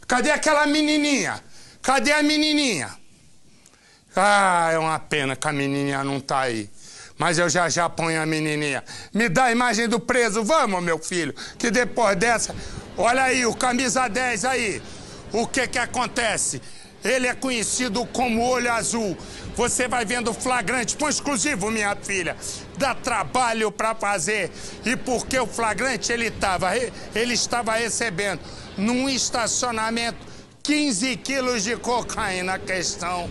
Cadê aquela menininha? Cadê a menininha? Ah, é uma pena que a menininha não tá aí. Mas eu já ponho a menininha. Me dá a imagem do preso, vamos, meu filho. Que depois dessa... Olha aí, o camisa 10 aí. O que acontece? Ele é conhecido como Olho Azul. Você vai vendo flagrante, põe exclusivo, minha filha. Dá trabalho pra fazer. E porque o flagrante ele estava recebendo num estacionamento 15 quilos de cocaína. A questão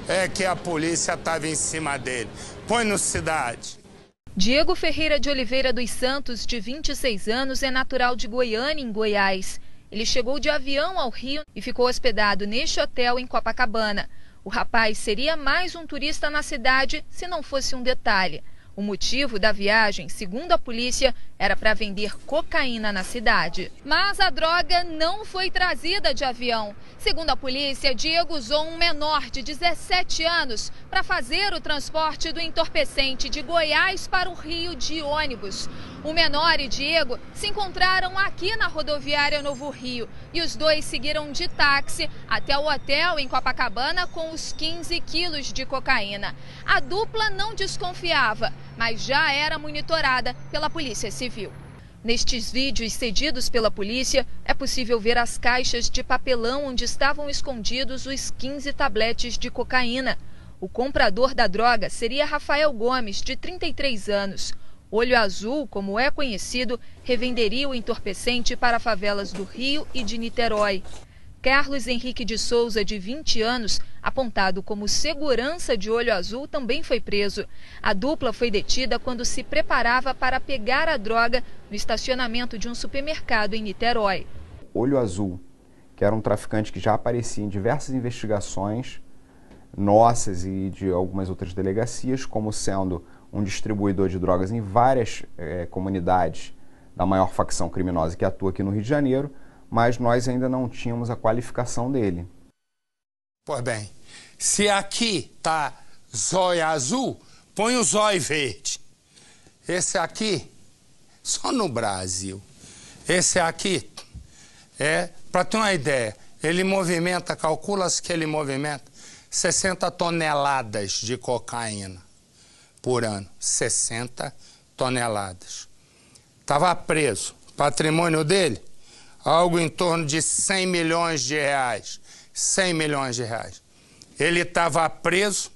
é que a polícia estava em cima dele. Põe no Cidade. Diego Ferreira de Oliveira dos Santos, de 26 anos, é natural de Goiânia, em Goiás. Ele chegou de avião ao Rio e ficou hospedado neste hotel em Copacabana. O rapaz seria mais um turista na cidade se não fosse um detalhe. O motivo da viagem, segundo a polícia, era para vender cocaína na cidade. Mas a droga não foi trazida de avião. Segundo a polícia, Diego usou um menor de 17 anos para fazer o transporte do entorpecente de Goiás para o Rio de ônibus. O menor e Diego se encontraram aqui na rodoviária Novo Rio e os dois seguiram de táxi até o hotel em Copacabana com os 15 quilos de cocaína. A dupla não desconfiava, mas já era monitorada pela Polícia Civil. Nestes vídeos cedidos pela polícia, é possível ver as caixas de papelão onde estavam escondidos os 15 tabletes de cocaína. O comprador da droga seria Rafael Gomes, de 33 anos. Olho Azul, como é conhecido, revenderia o entorpecente para favelas do Rio e de Niterói. Carlos Henrique de Souza, de 20 anos, apontado como segurança de Olho Azul, também foi preso. A dupla foi detida quando se preparava para pegar a droga no estacionamento de um supermercado em Niterói. Olho Azul, que era um traficante que já aparecia em diversas investigações nossas e de algumas outras delegacias, como sendo um distribuidor de drogas em várias comunidades da maior facção criminosa que atua aqui no Rio de Janeiro, mas nós ainda não tínhamos a qualificação dele. Pois bem, se aqui tá zóio azul, põe o zóio verde. Esse aqui, só no Brasil. Esse aqui, para ter uma ideia, ele movimenta, calcula-se que ele movimenta 60 toneladas de cocaína por ano. 60 toneladas. Estava preso. Patrimônio dele, algo em torno de 100 milhões de reais. 100 milhões de reais. Ele estava preso,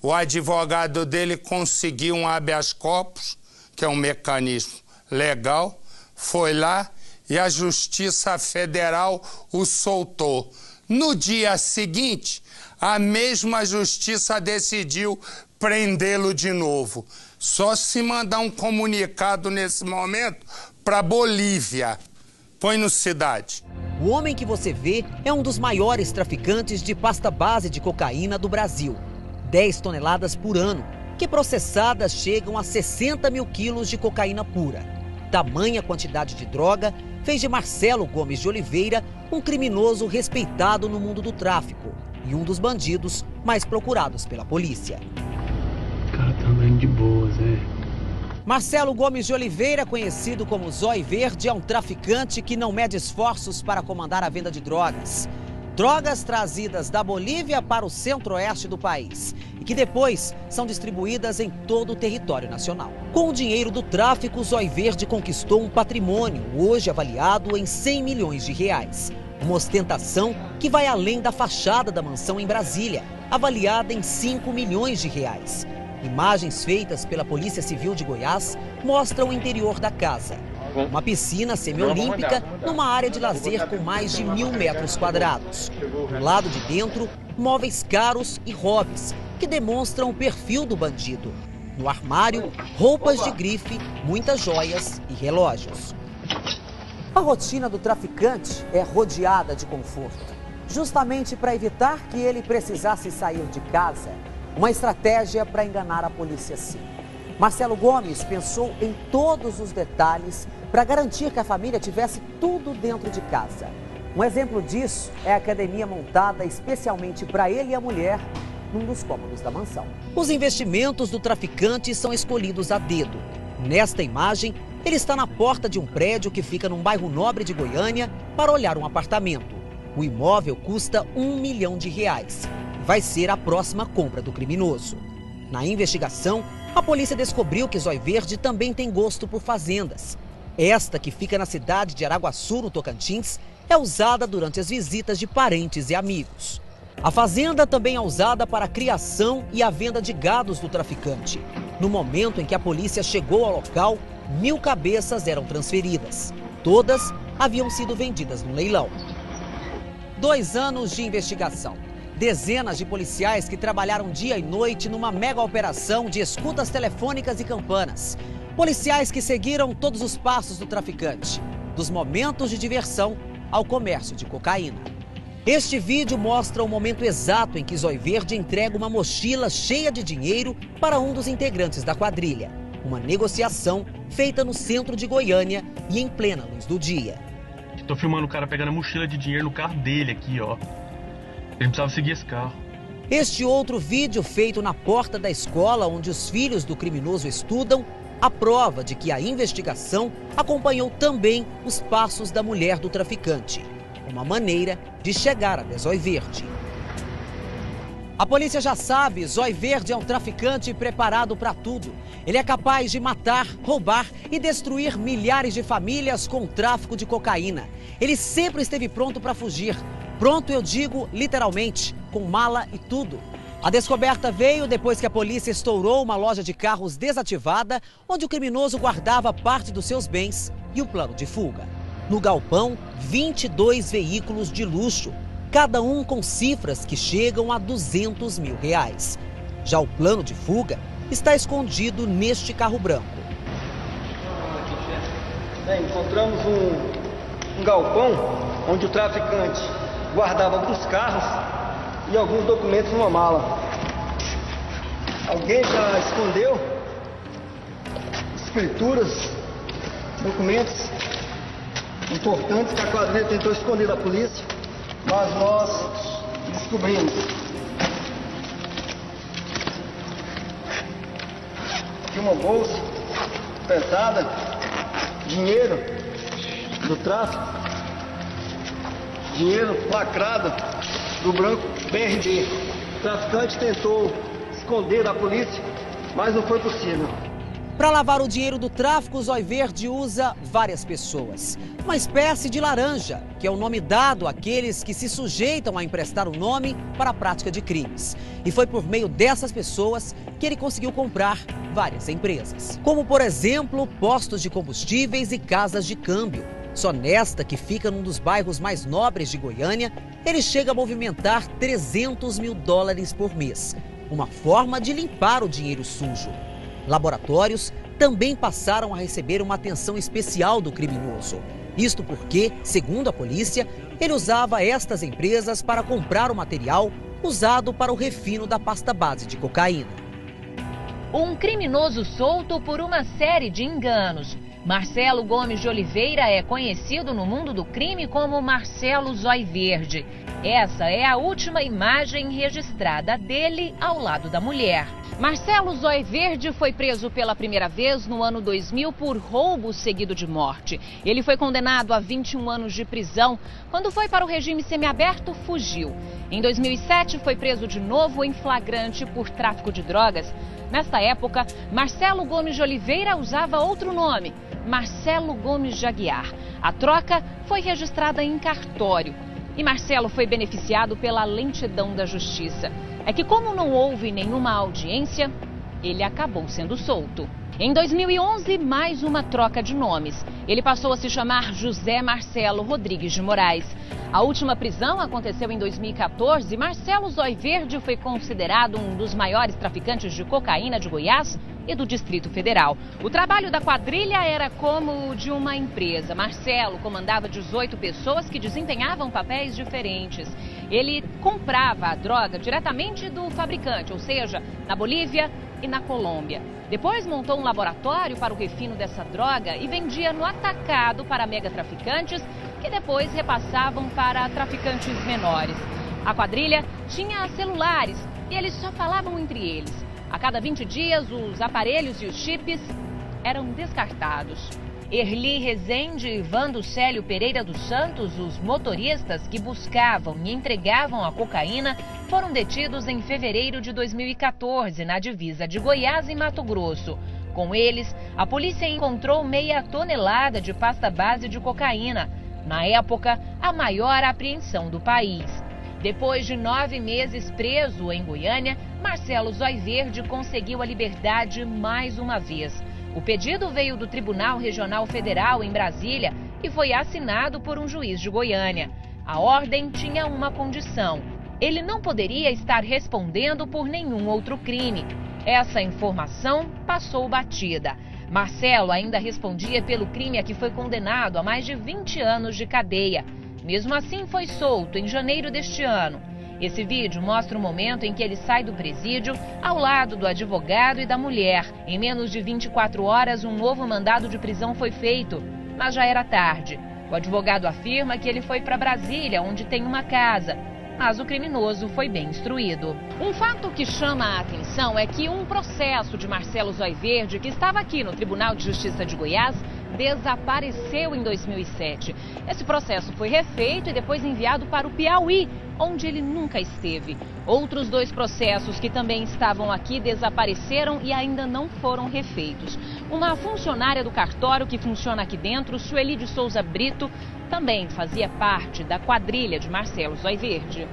o advogado dele conseguiu um habeas corpus, que é um mecanismo legal, foi lá e a Justiça Federal o soltou. No dia seguinte, a mesma justiça decidiu prendê-lo de novo. Só se mandar um comunicado nesse momento para Bolívia. Põe no Cidade. O homem que você vê é um dos maiores traficantes de pasta base de cocaína do Brasil. 10 toneladas por ano, que processadas chegam a 60 mil quilos de cocaína pura. Tamanha quantidade de droga fez de Marcelo Gomes de Oliveira um criminoso respeitado no mundo do tráfico e um dos bandidos mais procurados pela polícia. O cara tá andando de boas, Marcelo Gomes de Oliveira, conhecido como Zóio Verde, é um traficante que não mede esforços para comandar a venda de drogas. Drogas trazidas da Bolívia para o centro-oeste do país e que depois são distribuídas em todo o território nacional. Com o dinheiro do tráfico, o Zóio Verde conquistou um patrimônio, hoje avaliado em 100 milhões de reais. Uma ostentação que vai além da fachada da mansão em Brasília, avaliada em 5 milhões de reais. Imagens feitas pela Polícia Civil de Goiás mostram o interior da casa. Uma piscina semiolímpica numa área de lazer com mais de 1.000 metros quadrados. Do lado de dentro, móveis caros e hobbies, que demonstram o perfil do bandido. No armário, roupas de grife, muitas joias e relógios. A rotina do traficante é rodeada de conforto, justamente para evitar que ele precisasse sair de casa. Uma estratégia para enganar a polícia, sim. Marcelo Gomes pensou em todos os detalhes para garantir que a família tivesse tudo dentro de casa. Um exemplo disso é a academia montada especialmente para ele e a mulher num dos cômodos da mansão. Os investimentos do traficante são escolhidos a dedo. Nesta imagem, ele está na porta de um prédio que fica num bairro nobre de Goiânia para olhar um apartamento. O imóvel custa R$1 milhão. Vai ser a próxima compra do criminoso. Na investigação, a polícia descobriu que Zóio Verde também tem gosto por fazendas. Esta, que fica na cidade de Araguaçu, no Tocantins, é usada durante as visitas de parentes e amigos. A fazenda também é usada para a criação e a venda de gados do traficante. No momento em que a polícia chegou ao local, 1.000 cabeças eram transferidas. Todas haviam sido vendidas no leilão. 2 anos de investigação. Dezenas de policiais que trabalharam dia e noite numa mega operação de escutas telefônicas e campanas. Policiais que seguiram todos os passos do traficante, dos momentos de diversão ao comércio de cocaína. Este vídeo mostra o momento exato em que Zóio Verde entrega uma mochila cheia de dinheiro para um dos integrantes da quadrilha. Uma negociação feita no centro de Goiânia e em plena luz do dia. Tô filmando o cara pegando a mochila de dinheiro no carro dele aqui, ó. Ele precisava seguir esse carro. Este outro vídeo, feito na porta da escola onde os filhos do criminoso estudam, a prova de que a investigação acompanhou também os passos da mulher do traficante. Uma maneira de chegar até Zóio Verde. A polícia já sabe, Zóio Verde é um traficante preparado para tudo. Ele é capaz de matar, roubar e destruir milhares de famílias com o tráfico de cocaína. Ele sempre esteve pronto para fugir. Pronto, eu digo literalmente, com mala e tudo. A descoberta veio depois que a polícia estourou uma loja de carros desativada, onde o criminoso guardava parte dos seus bens e o plano de fuga. No galpão, 22 veículos de luxo, cada um com cifras que chegam a R$200 mil. Já o plano de fuga está escondido neste carro branco. Encontramos um galpão onde o traficante guardava alguns carros e alguns documentos numa mala. Alguém já escondeu escrituras, documentos importantes que a quadrilha tentou esconder da polícia, mas nós descobrimos. Aqui uma bolsa pesada, dinheiro do tráfico, dinheiro lacrado do branco BRD. O traficante tentou esconder da polícia, mas não foi possível. Para lavar o dinheiro do tráfico, o Zóio Verde usa várias pessoas. Uma espécie de laranja, que é o nome dado àqueles que se sujeitam a emprestar o nome para a prática de crimes. E foi por meio dessas pessoas que ele conseguiu comprar várias empresas. Como, por exemplo, postos de combustíveis e casas de câmbio. Só nesta, que fica num dos bairros mais nobres de Goiânia, ele chega a movimentar $300 mil por mês. Uma forma de limpar o dinheiro sujo. Laboratórios também passaram a receber uma atenção especial do criminoso. Isto porque, segundo a polícia, ele usava estas empresas para comprar o material usado para o refino da pasta base de cocaína. Um criminoso solto por uma série de enganos. Marcelo Gomes de Oliveira é conhecido no mundo do crime como Marcelo Zóio Verde. Essa é a última imagem registrada dele ao lado da mulher. Marcelo Zóio Verde foi preso pela primeira vez no ano 2000 por roubo seguido de morte. Ele foi condenado a 21 anos de prisão. Quando foi para o regime semiaberto, fugiu. Em 2007, foi preso de novo em flagrante por tráfico de drogas. Nesta época, Marcelo Gomes de Oliveira usava outro nome, Marcelo Gomes de Aguiar. A troca foi registrada em cartório. E Marcelo foi beneficiado pela lentidão da justiça. É que, como não houve nenhuma audiência, ele acabou sendo solto. Em 2011, mais uma troca de nomes. Ele passou a se chamar José Marcelo Rodrigues de Moraes. A última prisão aconteceu em 2014 e Marcelo Zóio Verde foi considerado um dos maiores traficantes de cocaína de Goiás e do Distrito Federal. O trabalho da quadrilha era como o de uma empresa. Marcelo comandava 18 pessoas que desempenhavam papéis diferentes. Ele comprava a droga diretamente do fabricante, ou seja, na Bolívia e na Colômbia. Depois montou um laboratório para o refino dessa droga e vendia no atacado para megatraficantes, que depois repassavam para traficantes menores. A quadrilha tinha celulares e eles só falavam entre eles. A cada 20 dias, os aparelhos e os chips eram descartados. Erli Rezende e Vando Célio Pereira dos Santos, os motoristas que buscavam e entregavam a cocaína, foram detidos em fevereiro de 2014, na divisa de Goiás e Mato Grosso. Com eles, a polícia encontrou meia tonelada de pasta base de cocaína. Na época, a maior apreensão do país. Depois de 9 meses preso em Goiânia, Marcelo Zói Verde conseguiu a liberdade mais uma vez. O pedido veio do Tribunal Regional Federal em Brasília e foi assinado por um juiz de Goiânia. A ordem tinha uma condição: ele não poderia estar respondendo por nenhum outro crime. Essa informação passou batida. Marcelo ainda respondia pelo crime a que foi condenado a mais de 20 anos de cadeia. Mesmo assim, foi solto em janeiro deste ano. Esse vídeo mostra o momento em que ele sai do presídio ao lado do advogado e da mulher. Em menos de 24 horas, um novo mandado de prisão foi feito, mas já era tarde. O advogado afirma que ele foi para Brasília, onde tem uma casa, mas o criminoso foi bem instruído. Um fato que chama a atenção é que um processo de Marcelo Zói Verde, que estava aqui no Tribunal de Justiça de Goiás, desapareceu em 2007. Esse processo foi refeito e depois enviado para o Piauí, onde ele nunca esteve. Outros 2 processos que também estavam aqui desapareceram e ainda não foram refeitos. Uma funcionária do cartório que funciona aqui dentro, Sueli de Souza Brito, também fazia parte da quadrilha de Marcelo Zói Verde.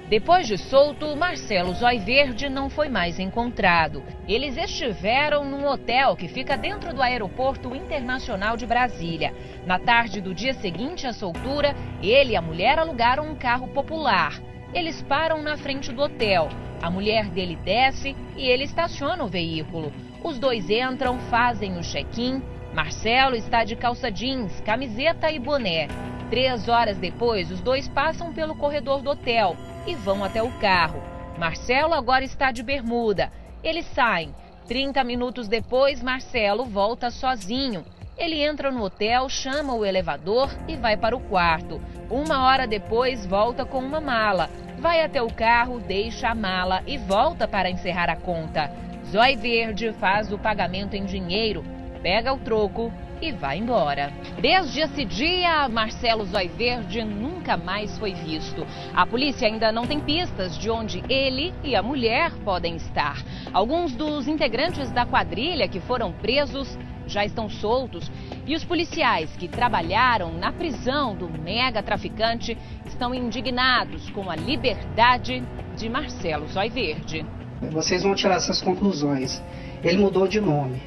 Depois de solto, Marcelo Zói Verde não foi mais encontrado. Eles estiveram num hotel que fica dentro do Aeroporto Internacional de Brasília. Na tarde do dia seguinte à soltura, ele e a mulher alugaram um carro popular. Eles param na frente do hotel. A mulher dele desce e ele estaciona o veículo. Os 2 entram, fazem o check-in. Marcelo está de calça jeans, camiseta e boné. 3 horas depois, os 2 passam pelo corredor do hotel e vão até o carro. Marcelo agora está de bermuda. Eles saem. 30 minutos depois, Marcelo volta sozinho. Ele entra no hotel, chama o elevador e vai para o quarto. 1 hora depois, volta com uma mala. Vai até o carro, deixa a mala e volta para encerrar a conta. Zói Verde faz o pagamento em dinheiro, pega o troco e vai embora. Desde esse dia, Marcelo Zói Verde nunca mais foi visto. A polícia ainda não tem pistas de onde ele e a mulher podem estar. Alguns dos integrantes da quadrilha que foram presos já estão soltos e os policiais que trabalharam na prisão do mega traficante estão indignados com a liberdade de Marcelo Zói Verde. Vocês vão tirar essas conclusões. Ele mudou de nome.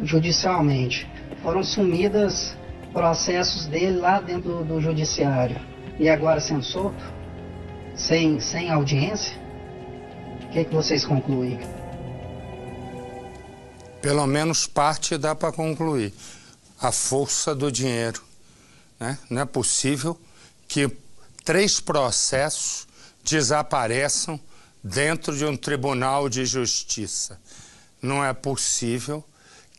Judicialmente. Foram sumidas processos dele lá dentro do judiciário. E agora sendo solto? Sem audiência? O que vocês concluem? Pelo menos parte dá para concluir. A força do dinheiro, né? Não é possível que 3 processos desapareçam dentro de um tribunal de justiça. Não é possível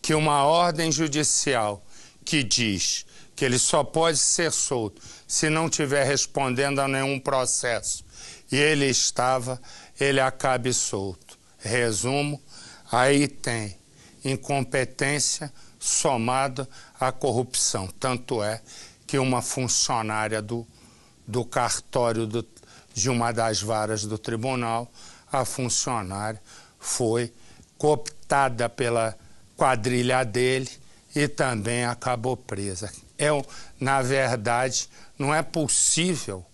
que uma ordem judicial que diz que ele só pode ser solto se não estiver respondendo a nenhum processo e ele acabe solto. Resumo, aí tem incompetência somada à corrupção. Tanto é que uma funcionária do cartório de uma das varas do tribunal, a funcionária foi cooptada pela quadrilha dele e também acabou presa. Na verdade, não é possível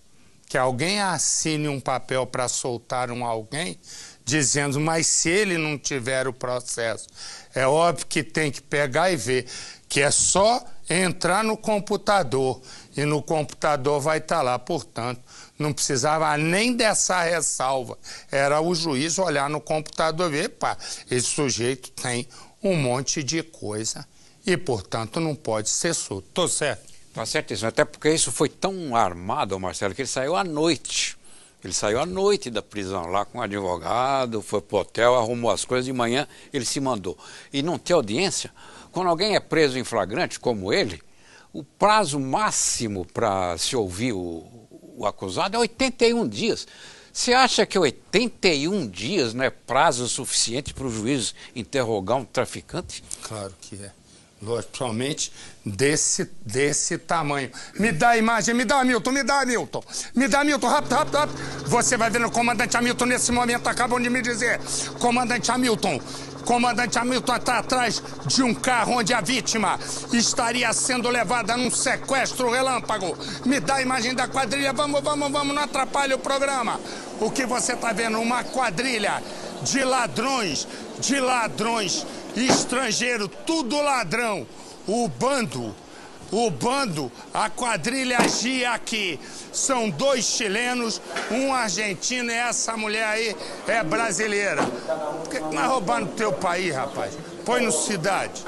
que alguém assine um papel para soltar alguém dizendo, mas se ele não tiver o processo, é óbvio que tem que pegar e ver que é só entrar no computador e no computador vai estar lá. Portanto, não precisava nem dessa ressalva. Era o juiz olhar no computador e ver, pá, esse sujeito tem um monte de coisa e, portanto, não pode ser solto. Tô certo? Tá certíssimo, até porque isso foi tão armado, Marcelo, que ele saiu à noite. Ele saiu à noite da prisão, lá com o advogado, foi pro hotel, arrumou as coisas, de manhã ele se mandou. E não ter audiência, quando alguém é preso em flagrante, como ele, o prazo máximo para se ouvir o acusado é 81 dias. Você acha que 81 dias não é prazo suficiente para o juiz interrogar um traficante? Claro que é. Somente desse tamanho. Me dá a imagem, me dá, Hamilton, me dá, Hamilton. Me dá, Hamilton, rápido, rápido, rápido. Você vai ver o comandante Hamilton nesse momento, acabam de me dizer. Comandante Hamilton está atrás de um carro onde a vítima estaria sendo levada num sequestro relâmpago. Me dá a imagem da quadrilha, vamos, não atrapalhe o programa. O que você está vendo? Uma quadrilha de ladrões estrangeiro, tudo ladrão. O bando, a quadrilha agia aqui. São 2 chilenos, um argentino e essa mulher aí é brasileira. Por que não é roubar no teu país, rapaz? Põe no Cidade.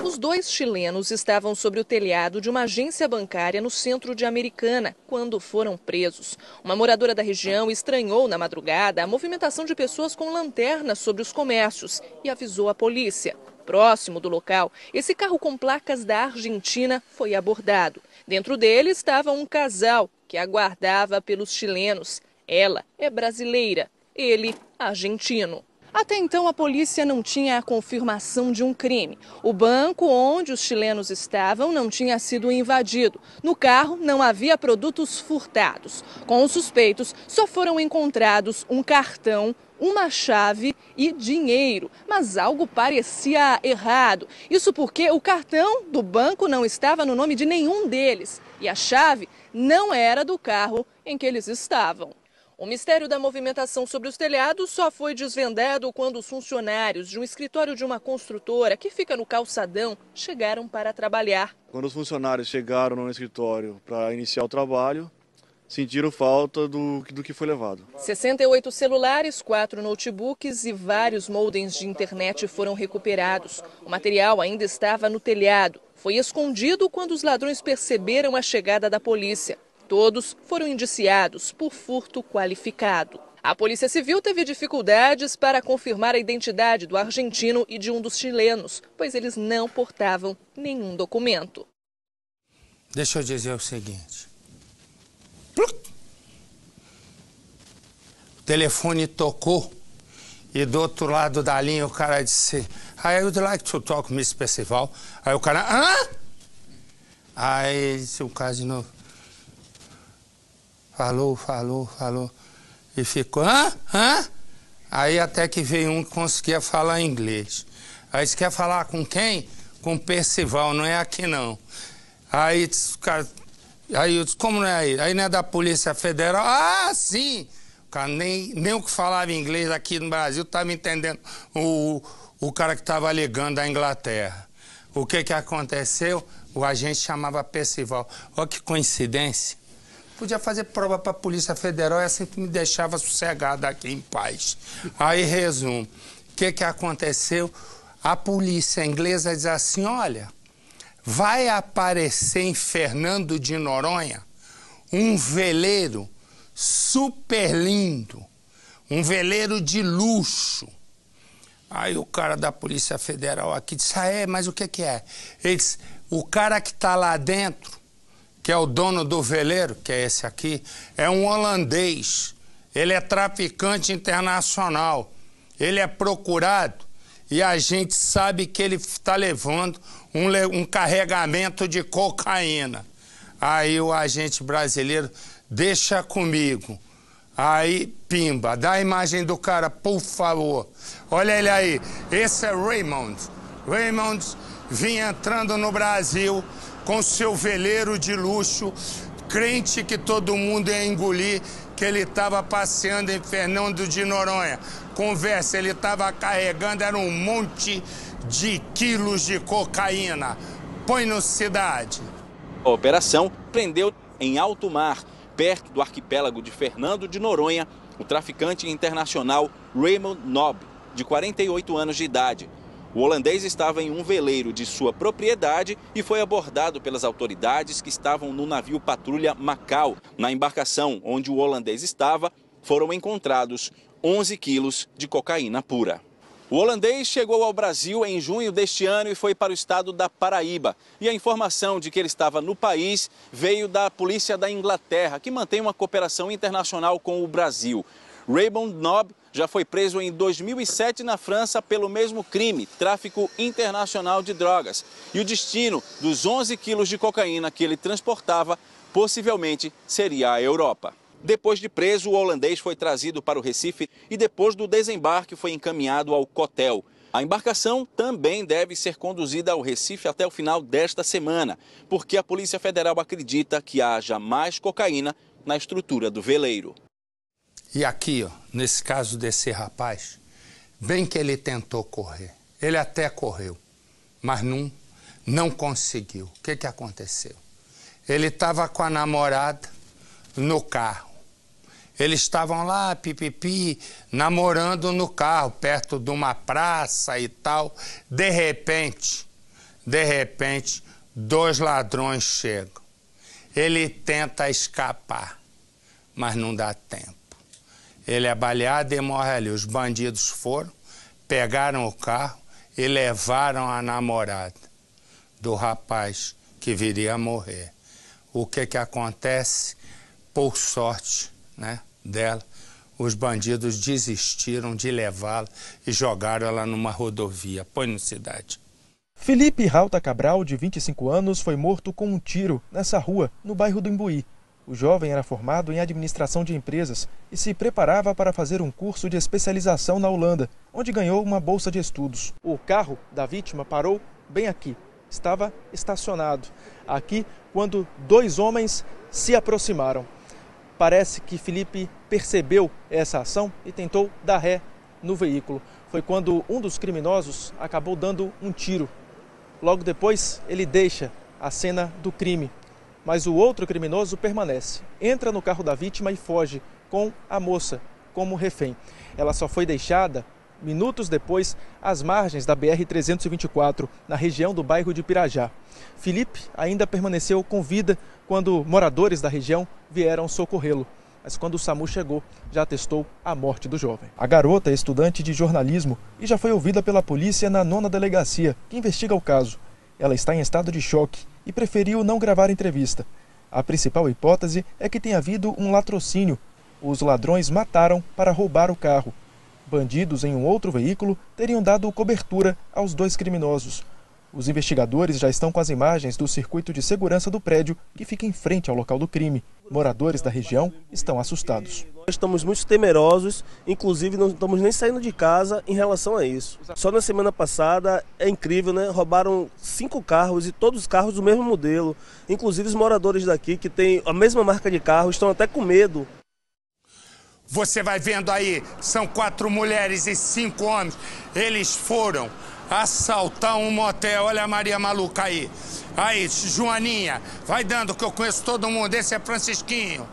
Os 2 chilenos estavam sobre o telhado de uma agência bancária no centro de Americana, quando foram presos. Uma moradora da região estranhou na madrugada a movimentação de pessoas com lanternas sobre os comércios e avisou a polícia. Próximo do local, esse carro com placas da Argentina foi abordado. Dentro dele estava um casal que aguardava pelos chilenos. Ela é brasileira, ele argentino. Até então, a polícia não tinha a confirmação de um crime. O banco onde os chilenos estavam não tinha sido invadido. No carro, não havia produtos furtados. Com os suspeitos, só foram encontrados um cartão, uma chave e dinheiro. Mas algo parecia errado. Isso porque o cartão do banco não estava no nome de nenhum deles. E a chave não era do carro em que eles estavam. O mistério da movimentação sobre os telhados só foi desvendado quando os funcionários de um escritório de uma construtora que fica no calçadão chegaram para trabalhar. Quando os funcionários chegaram no escritório para iniciar o trabalho, sentiram falta do que foi levado. 68 celulares, 4 notebooks e vários modems de internet foram recuperados. O material ainda estava no telhado. Foi escondido quando os ladrões perceberam a chegada da polícia. Todos foram indiciados por furto qualificado. A Polícia Civil teve dificuldades para confirmar a identidade do argentino e de um dos chilenos, pois eles não portavam nenhum documento. Deixa eu dizer o seguinte. O telefone tocou e do outro lado da linha o cara disse: I would like to talk to Mr. Percival. Aí o cara, hã? Aí disse o cara de novo. Falou. E ficou, hã? Aí até que veio um que conseguia falar inglês. Aí você quer falar com quem? Com Percival, não é aqui não. Aí o cara, aí eu disse, como não é aí? Aí não é da Polícia Federal? Ah, sim! O cara nem o que falava inglês aqui no Brasil estava entendendo o cara que estava ligando da Inglaterra. O que aconteceu? O agente chamava Percival. Olha que coincidência. Podia fazer prova para a Polícia Federal, essa que me deixava sossegado aqui em paz. Aí, resumo, o que aconteceu? A polícia inglesa diz assim, olha, vai aparecer em Fernando de Noronha um veleiro super lindo, um veleiro de luxo. Aí o cara da Polícia Federal aqui disse, mas o que é? Ele disse, o cara que está lá dentro, que é o dono do veleiro, que é esse aqui, é um holandês. Ele é traficante internacional. Ele é procurado e a gente sabe que ele está levando um carregamento de cocaína. Aí o agente brasileiro, deixa comigo. Aí, pimba, dá a imagem do cara, por favor. Olha ele aí, esse é Raymond. Raymond vinha entrando no Brasil com seu veleiro de luxo, crente que todo mundo ia engolir, que ele estava passeando em Fernando de Noronha. Conversa, ele estava carregando, era um monte de quilos de cocaína. Põe no Cidade. A operação prendeu em alto mar, perto do arquipélago de Fernando de Noronha, o traficante internacional Raymond Nob, de 48 anos de idade. O holandês estava em um veleiro de sua propriedade e foi abordado pelas autoridades que estavam no navio patrulha Macau. Na embarcação onde o holandês estava, foram encontrados 11 quilos de cocaína pura. O holandês chegou ao Brasil em junho deste ano e foi para o estado da Paraíba. E a informação de que ele estava no país veio da polícia da Inglaterra, que mantém uma cooperação internacional com o Brasil. Raymond Nob já foi preso em 2007 na França pelo mesmo crime, tráfico internacional de drogas. E o destino dos 11 quilos de cocaína que ele transportava possivelmente seria a Europa. Depois de preso, o holandês foi trazido para o Recife e depois do desembarque foi encaminhado ao Cotel. A embarcação também deve ser conduzida ao Recife até o final desta semana, porque a Polícia Federal acredita que haja mais cocaína na estrutura do veleiro. E aqui, ó, nesse caso desse rapaz, bem que ele tentou correr. Ele até correu, mas não conseguiu. O que aconteceu? Ele estava com a namorada no carro. Eles estavam lá, pipipi, namorando no carro, perto de uma praça e tal. De repente, 2 ladrões chegam. Ele tenta escapar, mas não dá tempo. Ele é baleado e morre ali. Os bandidos foram, pegaram o carro e levaram a namorada do rapaz que viria a morrer. O que acontece? Por sorte, né, dela, os bandidos desistiram de levá-la e jogaram ela numa rodovia. Põe no Cidade. Felipe Rauta Cabral, de 25 anos, foi morto com um tiro nessa rua, no bairro do Imbuí. O jovem era formado em administração de empresas e se preparava para fazer um curso de especialização na Holanda, onde ganhou uma bolsa de estudos. O carro da vítima parou bem aqui. Estava estacionado aqui quando 2 homens se aproximaram. Parece que Felipe percebeu essa ação e tentou dar ré no veículo. Foi quando um dos criminosos acabou dando um tiro. Logo depois, ele deixa a cena do crime. Mas o outro criminoso permanece, entra no carro da vítima e foge com a moça como refém. Ela só foi deixada minutos depois às margens da BR-324, na região do bairro de Pirajá. Felipe ainda permaneceu com vida quando moradores da região vieram socorrê-lo. Mas quando o SAMU chegou, já atestou a morte do jovem. A garota é estudante de jornalismo e já foi ouvida pela polícia na 9ª delegacia, que investiga o caso. Ela está em estado de choque e preferiu não gravar entrevista. A principal hipótese é que tenha havido um latrocínio. Os ladrões mataram para roubar o carro. Bandidos em um outro veículo teriam dado cobertura aos 2 criminosos. Os investigadores já estão com as imagens do circuito de segurança do prédio que fica em frente ao local do crime. Moradores da região estão assustados. Estamos muito temerosos, inclusive não estamos nem saindo de casa em relação a isso. Só na semana passada, é incrível, né? Roubaram 5 carros e todos os carros do mesmo modelo. Inclusive os moradores daqui que têm a mesma marca de carro estão até com medo. Você vai vendo aí, são 4 mulheres e 5 homens. Eles foram assaltar um motel. Olha a Maria Maluca aí. Aí, Joaninha, vai dando que eu conheço todo mundo. Esse é Francisquinho.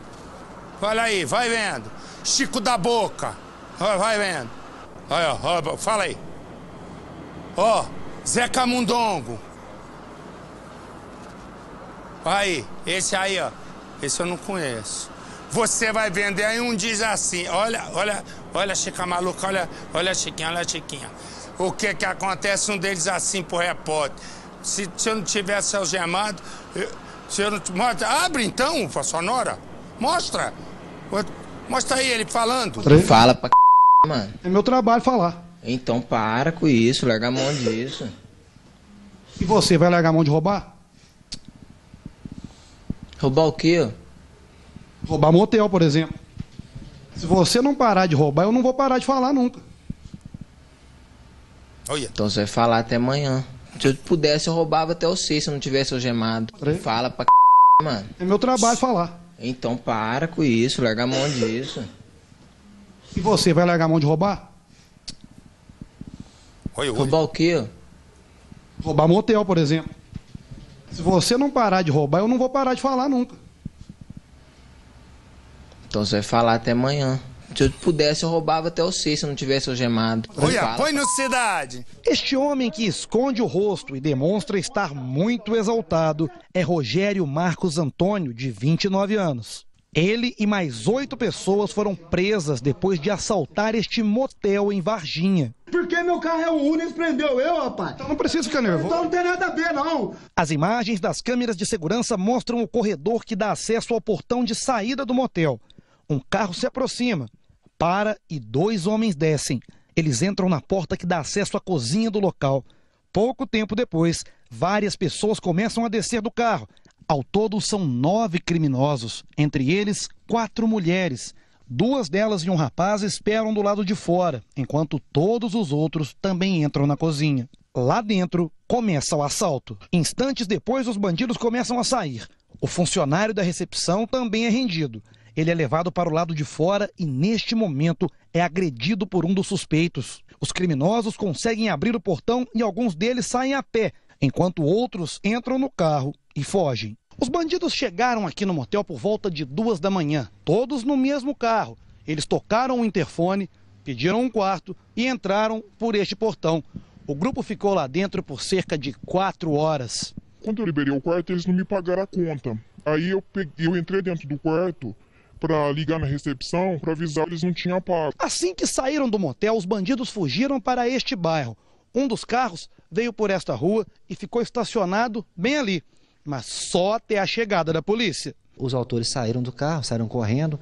Olha aí, vai vendo. Chico da Boca. Vai vendo. Ó, fala aí. Ó, Zé Camundongo. Aí, esse aí, ó. Esse eu não conheço. Você vai vendo, e aí um diz assim, olha a Chica Maluca, olha a Chiquinha. O que acontece? Um deles assim pro repórter. Se eu não tivesse algemado, se eu não... Abre então, Sonora. Mostra aí ele falando. Fala pra mano. É meu trabalho falar. Então para com isso, larga a mão disso. E você vai largar a mão de roubar? Roubar o quê? Roubar motel, por exemplo. Se você não parar de roubar, eu não vou parar de falar nunca. Então você vai falar até amanhã. Se eu pudesse, eu roubava até você, se eu não tivesse algemado. Fala pra mano. É meu trabalho falar. Então para com isso, larga a mão disso. E você vai largar a mão de roubar? Roubar o quê? Roubar motel, por exemplo. Se você não parar de roubar, eu não vou parar de falar nunca. Então você vai falar até amanhã. Se eu pudesse, eu roubava até você, se eu não tivesse algemado. Põe no Cidade. Este homem que esconde o rosto e demonstra estar muito exaltado é Rogério Marcos Antônio, de 29 anos. Ele e mais 8 pessoas foram presas depois de assaltar este motel em Varginha. Porque meu carro é o único, prendeu eu, rapaz. Então não precisa ficar nervoso. Então não tem nada a ver, não. As imagens das câmeras de segurança mostram o corredor que dá acesso ao portão de saída do motel. Um carro se aproxima. para e 2 homens descem. Eles entram na porta que dá acesso à cozinha do local. Pouco tempo depois, várias pessoas começam a descer do carro. Ao todo, são 9 criminosos, entre eles 4 mulheres. 2 delas e um rapaz esperam do lado de fora, enquanto todos os outros também entram na cozinha. Lá dentro, começa o assalto. Instantes depois, os bandidos começam a sair. O funcionário da recepção também é rendido. Ele é levado para o lado de fora e, neste momento, é agredido por um dos suspeitos. Os criminosos conseguem abrir o portão e alguns deles saem a pé, enquanto outros entram no carro e fogem. Os bandidos chegaram aqui no motel por volta de 2 da manhã, todos no mesmo carro. Eles tocaram o interfone, pediram um quarto e entraram por este portão. O grupo ficou lá dentro por cerca de 4 horas. Quando eu liberei o quarto, eles não me pagaram a conta. Aí eu entrei dentro do quarto para ligar na recepção para avisar que eles não tinham pago. Assim que saíram do motel, os bandidos fugiram para este bairro. Um dos carros veio por esta rua e ficou estacionado bem ali, mas só até a chegada da polícia. Os autores saíram do carro, saíram correndo,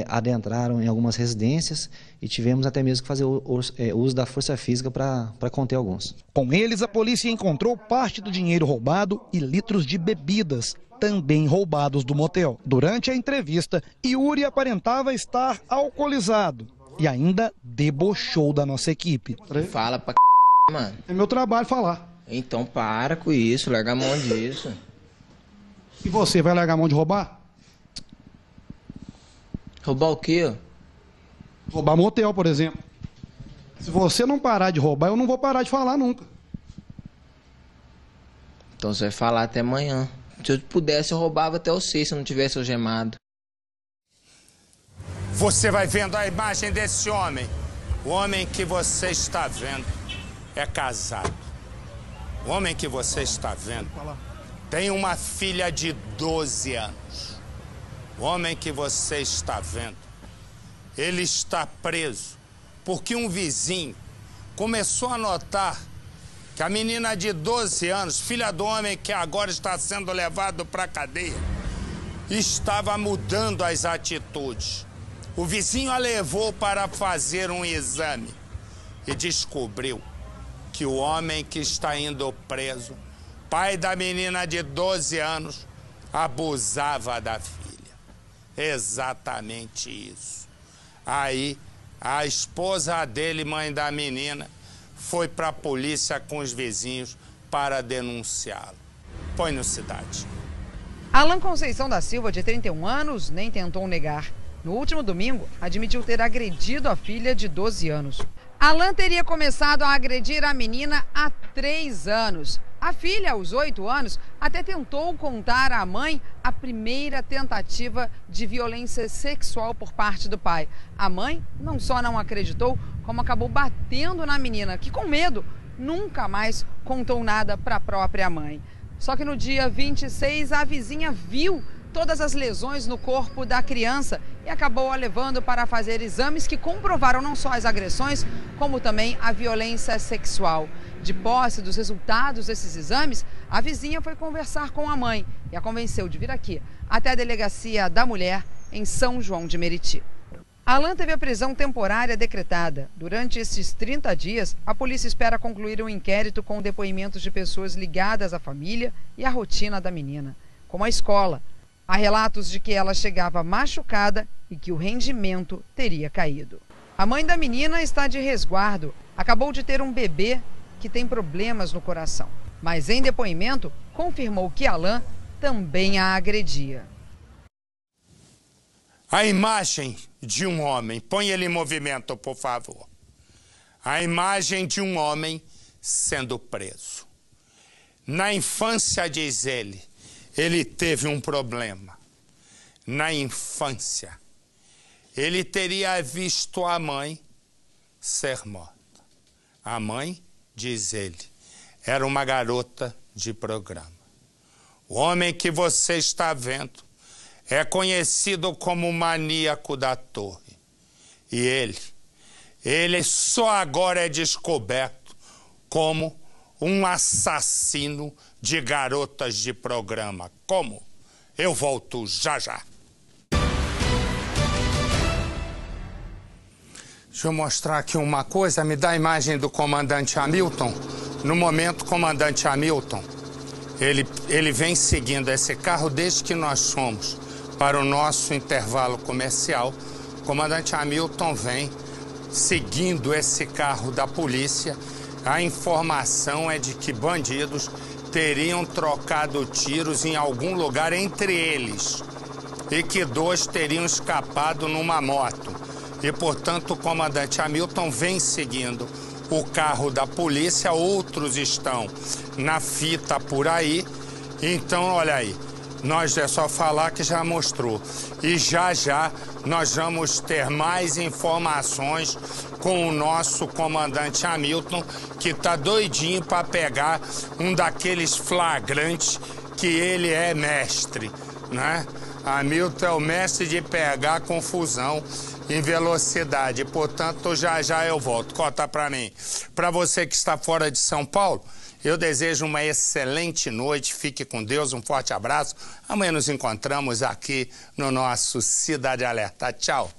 adentraram em algumas residências e tivemos até mesmo que fazer uso da força física para conter alguns. Com eles, a polícia encontrou parte do dinheiro roubado e litros de bebidas, também roubados do motel. Durante a entrevista, Yuri aparentava estar alcoolizado e ainda debochou da nossa equipe. Fala pra mano. É meu trabalho falar. Então para com isso, larga a mão disso. E você, vai largar a mão de roubar? Roubar o quê? Roubar motel, por exemplo. Se você não parar de roubar, eu não vou parar de falar nunca. Então você vai falar até amanhã. Se eu pudesse, eu roubava até o 6 se eu não tivesse algemado. Você vai vendo a imagem desse homem. O homem que você está vendo é casado. O homem que você está vendo tem uma filha de 12 anos. O homem que você está vendo, ele está preso porque um vizinho começou a notar que a menina de 12 anos, filha do homem que agora está sendo levado para a cadeia, estava mudando as atitudes. O vizinho a levou para fazer um exame e descobriu que o homem que está indo preso, pai da menina de 12 anos, abusava da filha. Exatamente isso. Aí, a esposa dele, mãe da menina, foi para a polícia com os vizinhos para denunciá-lo. Põe no Cidade. Alan Conceição da Silva, de 31 anos, nem tentou negar. No último domingo, admitiu ter agredido a filha de 12 anos. Alan teria começado a agredir a menina há 3 anos. A filha, aos 8 anos, até tentou contar à mãe a primeira tentativa de violência sexual por parte do pai. A mãe não só não acreditou, como acabou batendo na menina, que com medo nunca mais contou nada para a própria mãe. Só que no dia 26, a vizinha viu todas as lesões no corpo da criança e acabou a levando para fazer exames que comprovaram não só as agressões, como também a violência sexual. De posse dos resultados desses exames, a vizinha foi conversar com a mãe e a convenceu de vir aqui, até a delegacia da mulher em São João de Meriti. Alan teve a prisão temporária decretada. Durante esses 30 dias, a polícia espera concluir um inquérito com depoimentos de pessoas ligadas à família e à rotina da menina, como a escola. Há relatos de que ela chegava machucada e que o rendimento teria caído. A mãe da menina está de resguardo. Acabou de ter um bebê que tem problemas no coração. Mas em depoimento, confirmou que Alan também a agredia. A imagem de um homem, põe ele em movimento, por favor. A imagem de um homem sendo preso. Na infância, diz ele teve um problema. Na infância, ele teria visto a mãe ser morta. A mãe, diz ele, era uma garota de programa. O homem que você está vendo é conhecido como o maníaco da torre. E ele só agora é descoberto como um assassino de garotas de programa. Como? Eu volto já já. Deixa eu mostrar aqui uma coisa. Me dá a imagem do comandante Hamilton. No momento, comandante Hamilton, ele vem seguindo esse carro desde que nós fomos para o nosso intervalo comercial. O comandante Hamilton vem seguindo esse carro da polícia. A informação é de que bandidos teriam trocado tiros em algum lugar entre eles e que 2 teriam escapado numa moto. E, portanto, o comandante Hamilton vem seguindo o carro da polícia, outros estão na fita por aí. Então, olha aí, nós é só falar que já mostrou. E já nós vamos ter mais informações com o nosso comandante Hamilton, que está doidinho para pegar um daqueles flagrantes que ele é mestre, né? Hamilton é o mestre de pegar confusão em velocidade. Portanto, já eu volto. Corta para mim. Para você que está fora de São Paulo, eu desejo uma excelente noite. Fique com Deus. Um forte abraço. Amanhã nos encontramos aqui no nosso Cidade Alerta. Tchau.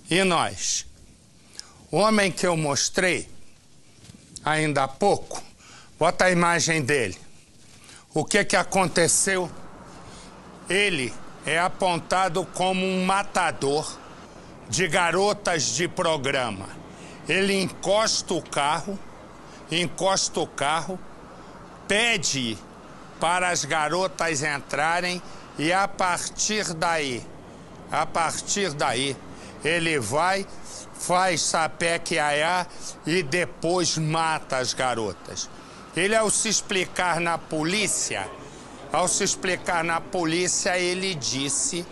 E nós? O homem que eu mostrei ainda há pouco, bota a imagem dele. O que aconteceu? Ele é apontado como um matador de garotas de programa. Ele encosta o carro, pede para as garotas entrarem e a partir daí, ele vai, faz sapeque-aiá e depois mata as garotas. Ele, ao se explicar na polícia, ele disse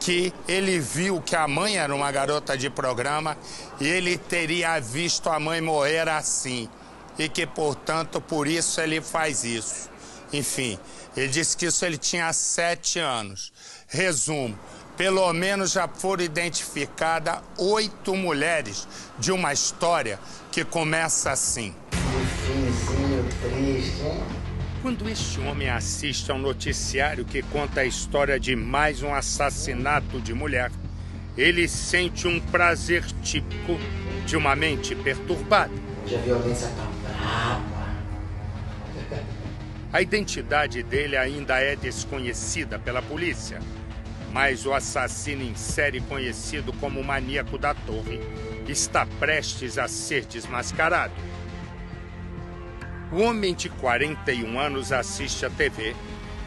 que ele viu que a mãe era uma garota de programa e ele teria visto a mãe morrer assim. E que, portanto, por isso ele faz isso. Enfim, ele disse que isso ele tinha 7 anos. Resumo, pelo menos já foram identificadas 8 mulheres de uma história que começa assim. Difícil, triste, hein? Quando este homem assiste a um noticiário que conta a história de mais um assassinato de mulher, ele sente um prazer típico de uma mente perturbada. Já viu alguém se brava? A identidade dele ainda é desconhecida pela polícia, mas o assassino em série conhecido como Maníaco da Torre está prestes a ser desmascarado. O homem de 41 anos assiste à TV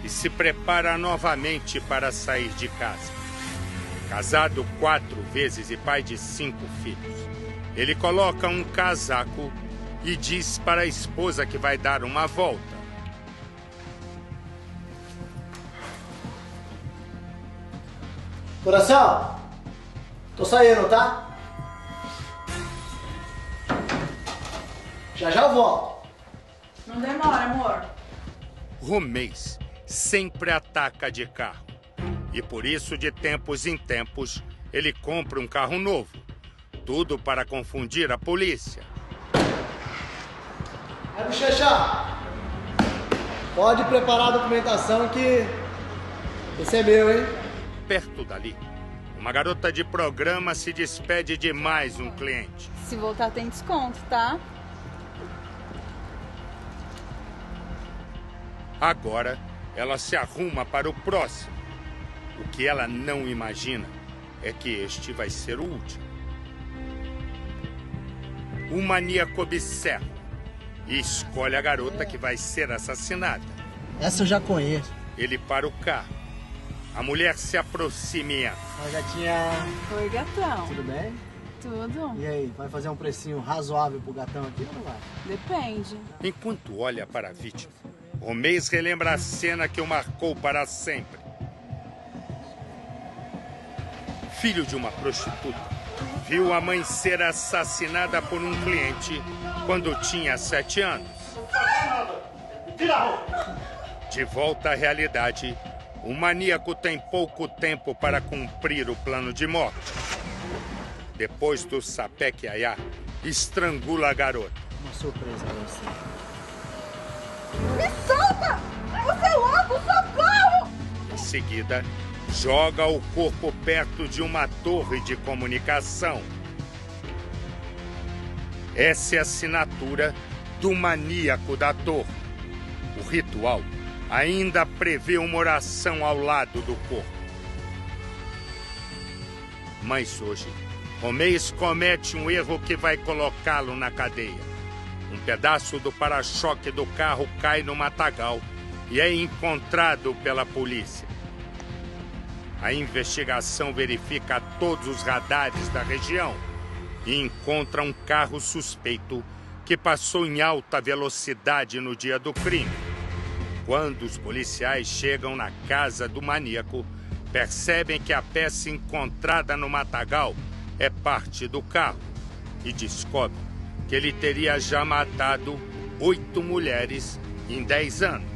e se prepara novamente para sair de casa. Casado 4 vezes e pai de 5 filhos, ele coloca um casaco e diz para a esposa que vai dar uma volta. Coração, tô saindo, tá? Já eu volto. Não demora, amor. Romês sempre ataca de carro. E por isso, de tempos em tempos, ele compra um carro novo. Tudo para confundir a polícia. Aí, bochecha, pode preparar a documentação que esse é meu, hein? Perto dali, uma garota de programa se despede de mais um cliente. Se voltar tem desconto, tá? Agora, ela se arruma para o próximo. O que ela não imagina é que este vai ser o último. O maníaco observa e escolhe a garota que vai ser assassinada. Essa eu já conheço. Ele para o carro. A mulher se aproxima e entra. Oi, gatinha. Oi, gatão. Tudo bem? Tudo. E aí, vai fazer um precinho razoável pro gatão aqui ou não vai? Depende. Enquanto olha para a vítima, Romês relembra a cena que o marcou para sempre. Filho de uma prostituta, viu a mãe ser assassinada por um cliente quando tinha 7 anos. De volta à realidade, o maníaco tem pouco tempo para cumprir o plano de morte. Depois do sapeque-aiá, estrangula a garota. Uma surpresa pra você. Me solta! Você é louco, socorro! Em seguida, joga o corpo perto de uma torre de comunicação. Essa é a assinatura do maníaco da torre. O ritual ainda prevê uma oração ao lado do corpo. Mas hoje, Romês comete um erro que vai colocá-lo na cadeia. Um pedaço do para-choque do carro cai no matagal e é encontrado pela polícia. A investigação verifica todos os radares da região e encontra um carro suspeito que passou em alta velocidade no dia do crime. Quando os policiais chegam na casa do maníaco, percebem que a peça encontrada no matagal é parte do carro e descobrem que ele teria já matado 8 mulheres em 10 anos.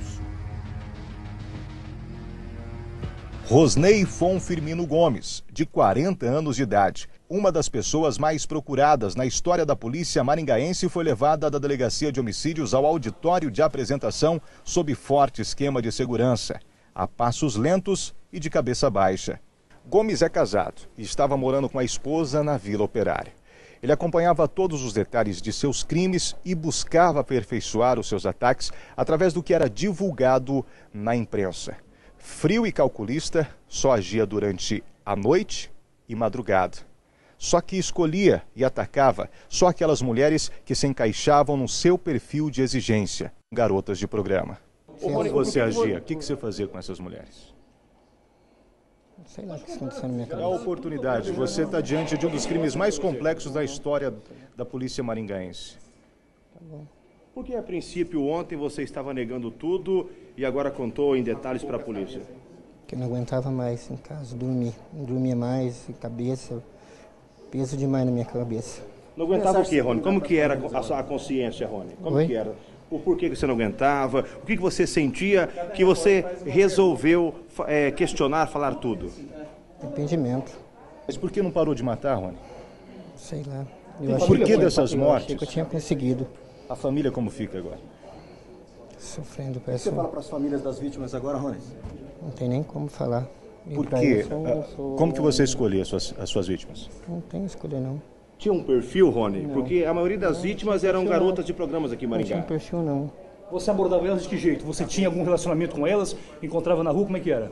Rosnei Fon Firmino Gomes, de 40 anos de idade. Uma das pessoas mais procuradas na história da polícia maringaense, foi levada da Delegacia de Homicídios ao auditório de apresentação sob forte esquema de segurança, a passos lentos e de cabeça baixa. Gomes é casado e estava morando com a esposa na Vila Operária. Ele acompanhava todos os detalhes de seus crimes e buscava aperfeiçoar os seus ataques através do que era divulgado na imprensa. Frio e calculista, só agia durante a noite e madrugada. Só que escolhia e atacava só aquelas mulheres que se encaixavam no seu perfil de exigência, garotas de programa. Como você agia? O que você fazia com essas mulheres? Sei lá o que aconteceu na minha cabeça. É a oportunidade. Você está diante de um dos crimes mais complexos da história da polícia maringaense. Tá bom. Por que, a princípio, ontem você estava negando tudo e agora contou em detalhes para a polícia? Que eu não aguentava mais em casa, dormir. Não dormia mais, cabeça, peso demais na minha cabeça. Não aguentava o quê, Rony? Como que era a consciência, Rony? Como que era? Por que você não aguentava? O que você sentia que você resolveu questionar, falar tudo? Arrependimento. Mas por que não parou de matar, Rony? Sei lá. Por que dessas mortes? Achei que eu tinha conseguido. A família como fica agora? Sofrendo. O que você fala para as famílias das vítimas agora, Rony? Não tem nem como falar. Por quê? Como que você escolheu as suas vítimas? Não tem escolha, não. Tinha um perfil, Rony? Não. Porque a maioria das vítimas eram garotas de programas aqui em Maringá. Não tinha perfil, não. Você abordava elas de que jeito? Você tinha algum relacionamento com elas? Encontrava na rua? Como é que era?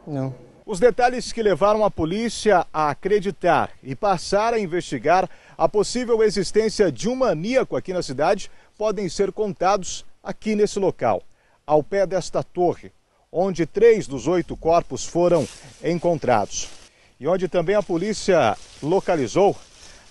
Não. Os detalhes que levaram a polícia a acreditar e passar a investigar a possível existência de um maníaco aqui na cidade podem ser contados aqui nesse local, ao pé desta torre, onde 3 dos 8 corpos foram encontrados. E onde também a polícia localizou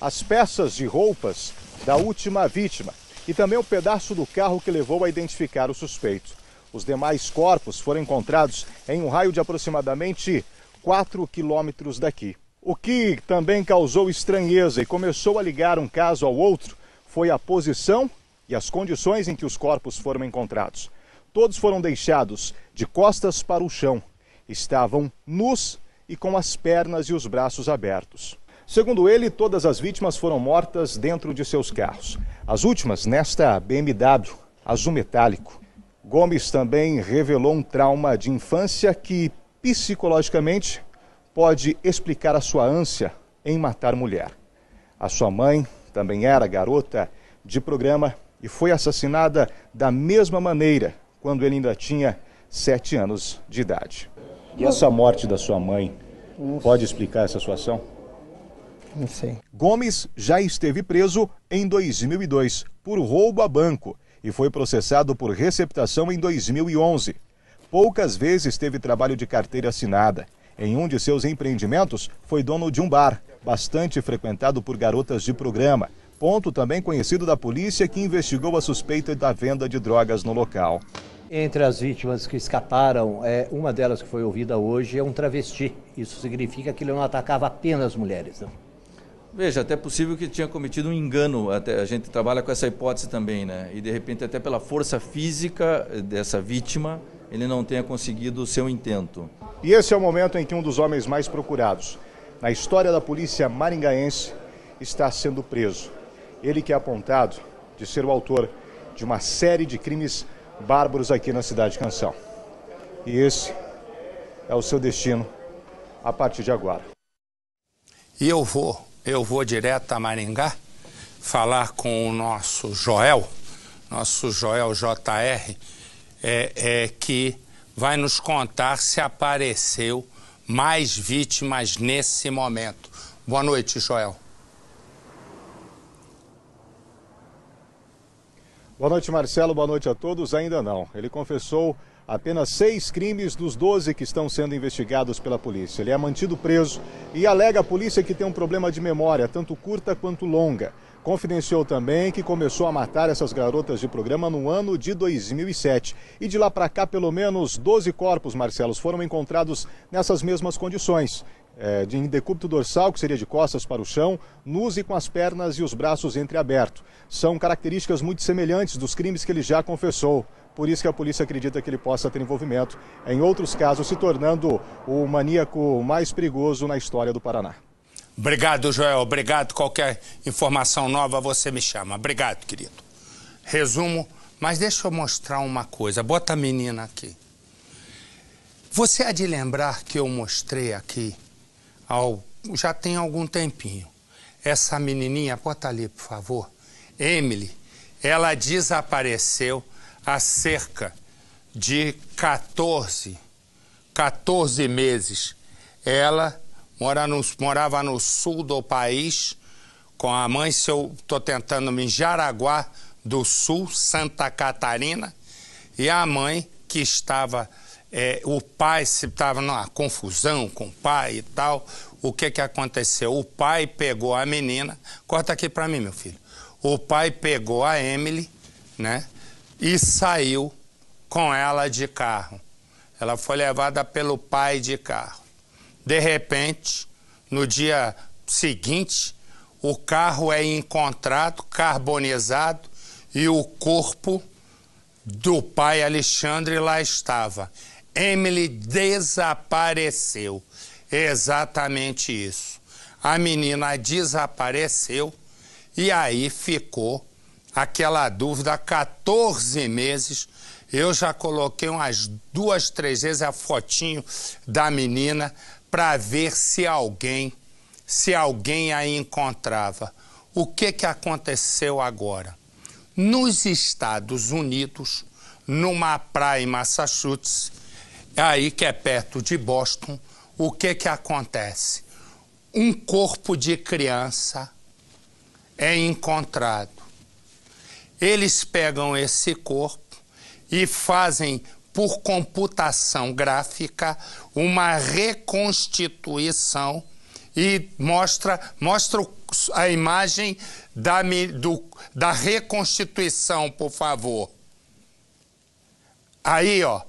as peças de roupas da última vítima e também um pedaço do carro que levou a identificar o suspeito. Os demais corpos foram encontrados em um raio de aproximadamente 4 quilômetros daqui. O que também causou estranheza e começou a ligar um caso ao outro foi a posição e as condições em que os corpos foram encontrados. Todos foram deixados de costas para o chão. Estavam nus e com as pernas e os braços abertos. Segundo ele, todas as vítimas foram mortas dentro de seus carros. As últimas nesta BMW azul metálico. Gomes também revelou um trauma de infância que, psicologicamente, pode explicar a sua ânsia em matar mulher. A sua mãe também era garota de programa e foi assassinada da mesma maneira quando ele ainda tinha 7 anos de idade. E essa morte da sua mãe pode explicar essa situação? Não sei. Gomes já esteve preso em 2002 por roubo a banco e foi processado por receptação em 2011. Poucas vezes teve trabalho de carteira assinada. Em um de seus empreendimentos, foi dono de um bar, bastante frequentado por garotas de programa. Ponto também conhecido da polícia que investigou a suspeita da venda de drogas no local. Entre as vítimas que escaparam, uma delas que foi ouvida hoje é um travesti. Isso significa que ele não atacava apenas mulheres, não? Veja, até possível que tinha cometido um engano, até a gente trabalha com essa hipótese também, né? E de repente até pela força física dessa vítima, ele não tenha conseguido o seu intento. E esse é o momento em que um dos homens mais procurados na história da polícia maringaense está sendo preso. Ele que é apontado de ser o autor de uma série de crimes bárbaros aqui na cidade de Canção. E esse é o seu destino a partir de agora. E eu vou direto a Maringá falar com o nosso Joel JR, que vai nos contar se apareceu mais vítimas nesse momento. Boa noite, Joel. Boa noite, Marcelo. Boa noite a todos. Ainda não. Ele confessou apenas 6 crimes dos 12 que estão sendo investigados pela polícia. Ele é mantido preso e alega à polícia que tem um problema de memória, tanto curta quanto longa. Confidenciou também que começou a matar essas garotas de programa no ano de 2007. E de lá para cá, pelo menos 12 corpos, Marcelo, foram encontrados nessas mesmas condições. De decúbito dorsal, que seria de costas para o chão, nus e com as pernas e os braços entreabertos. São características muito semelhantes dos crimes que ele já confessou. Por isso que a polícia acredita que ele possa ter envolvimento em outros casos, se tornando o maníaco mais perigoso na história do Paraná. Obrigado, Joel. Obrigado. Qualquer informação nova você me chama. Obrigado, querido. Resumo, mas deixa eu mostrar uma coisa. Bota a menina aqui. Você há de lembrar que eu mostrei aqui, já tem algum tempinho, essa menininha, bota ali, por favor, Emily, ela desapareceu há cerca de 14 meses. Ela morava no sul do país com a mãe, eu estou tentando em Jaraguá do Sul, Santa Catarina, e a mãe que estava, o pai estava numa confusão com o pai e tal. O que aconteceu? O pai pegou a menina, corta aqui para mim, meu filho. O pai pegou a Emily, né, e saiu com ela de carro. Ela foi levada pelo pai de carro. De repente, no dia seguinte, o carro é encontrado, carbonizado, e o corpo do pai Alexandre lá estava. Emily desapareceu. Exatamente isso. A menina desapareceu e aí ficou aquela dúvida, 14 meses. Eu já coloquei umas 2, 3 vezes a fotinho da menina para ver se alguém a encontrava. O que aconteceu agora? Nos Estados Unidos, numa praia em Massachusetts, aí que é perto de Boston, o que acontece? Um corpo de criança é encontrado. Eles pegam esse corpo e fazem, por computação gráfica, uma reconstituição e mostra a imagem da reconstituição, por favor. Aí, ó,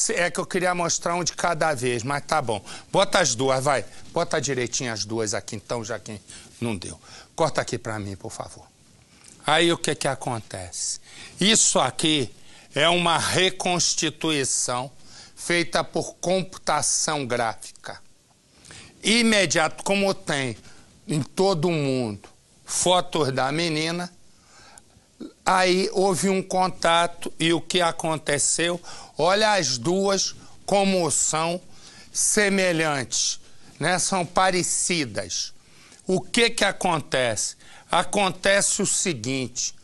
é que eu queria mostrar um de cada vez, mas tá bom. Bota as duas, vai. Bota direitinho as duas aqui, então, já que não deu. Corta aqui para mim, por favor. Aí o que acontece? Isso aqui é uma reconstituição feita por computação gráfica. Imediato, como tem em todo o mundo fotos da menina, aí houve um contato e o que aconteceu? Olha as duas como são semelhantes, né? São parecidas. O que acontece? Acontece o seguinte,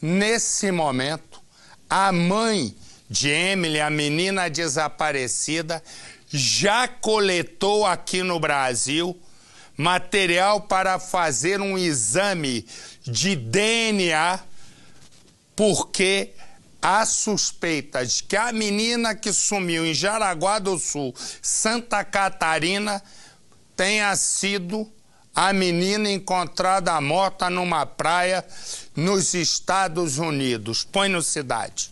nesse momento, a mãe de Emily, a menina desaparecida, já coletou aqui no Brasil material para fazer um exame de DNA, porque há suspeita de que a menina que sumiu em Jaraguá do Sul, Santa Catarina, tenha sido a menina encontrada morta numa praia nos Estados Unidos. Põe no Cidade.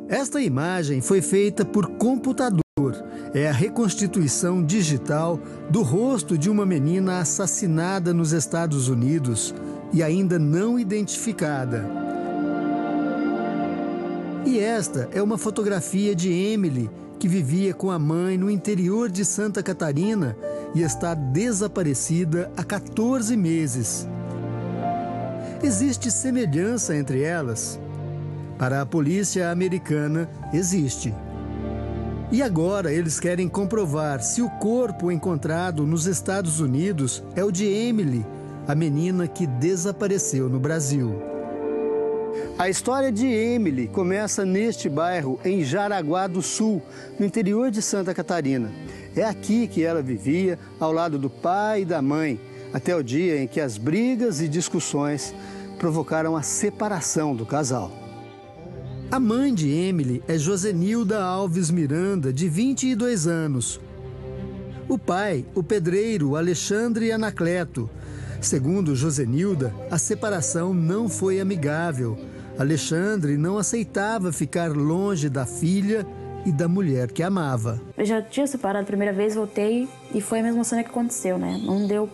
Esta imagem foi feita por computador. É a reconstituição digital do rosto de uma menina assassinada nos Estados Unidos e ainda não identificada. E esta é uma fotografia de Emily, que vivia com a mãe no interior de Santa Catarina e está desaparecida há 14 meses. Existe semelhança entre elas? Para a polícia americana, existe. E agora eles querem comprovar se o corpo encontrado nos Estados Unidos é o de Emily a menina que desapareceu no Brasil. A história de Emily começa neste bairro, em Jaraguá do Sul, no interior de Santa Catarina. É aqui que ela vivia, ao lado do pai e da mãe, até o dia em que as brigas e discussões provocaram a separação do casal. A mãe de Emily é Josenilda Alves Miranda, de 22 anos. O pai, o pedreiro Alexandre Anacleto. Segundo Josenilda, a separação não foi amigável. Alexandre não aceitava ficar longe da filha e da mulher que amava. Eu já tinha separado a primeira vez, voltei e foi a mesma cena que aconteceu, né? Não deu.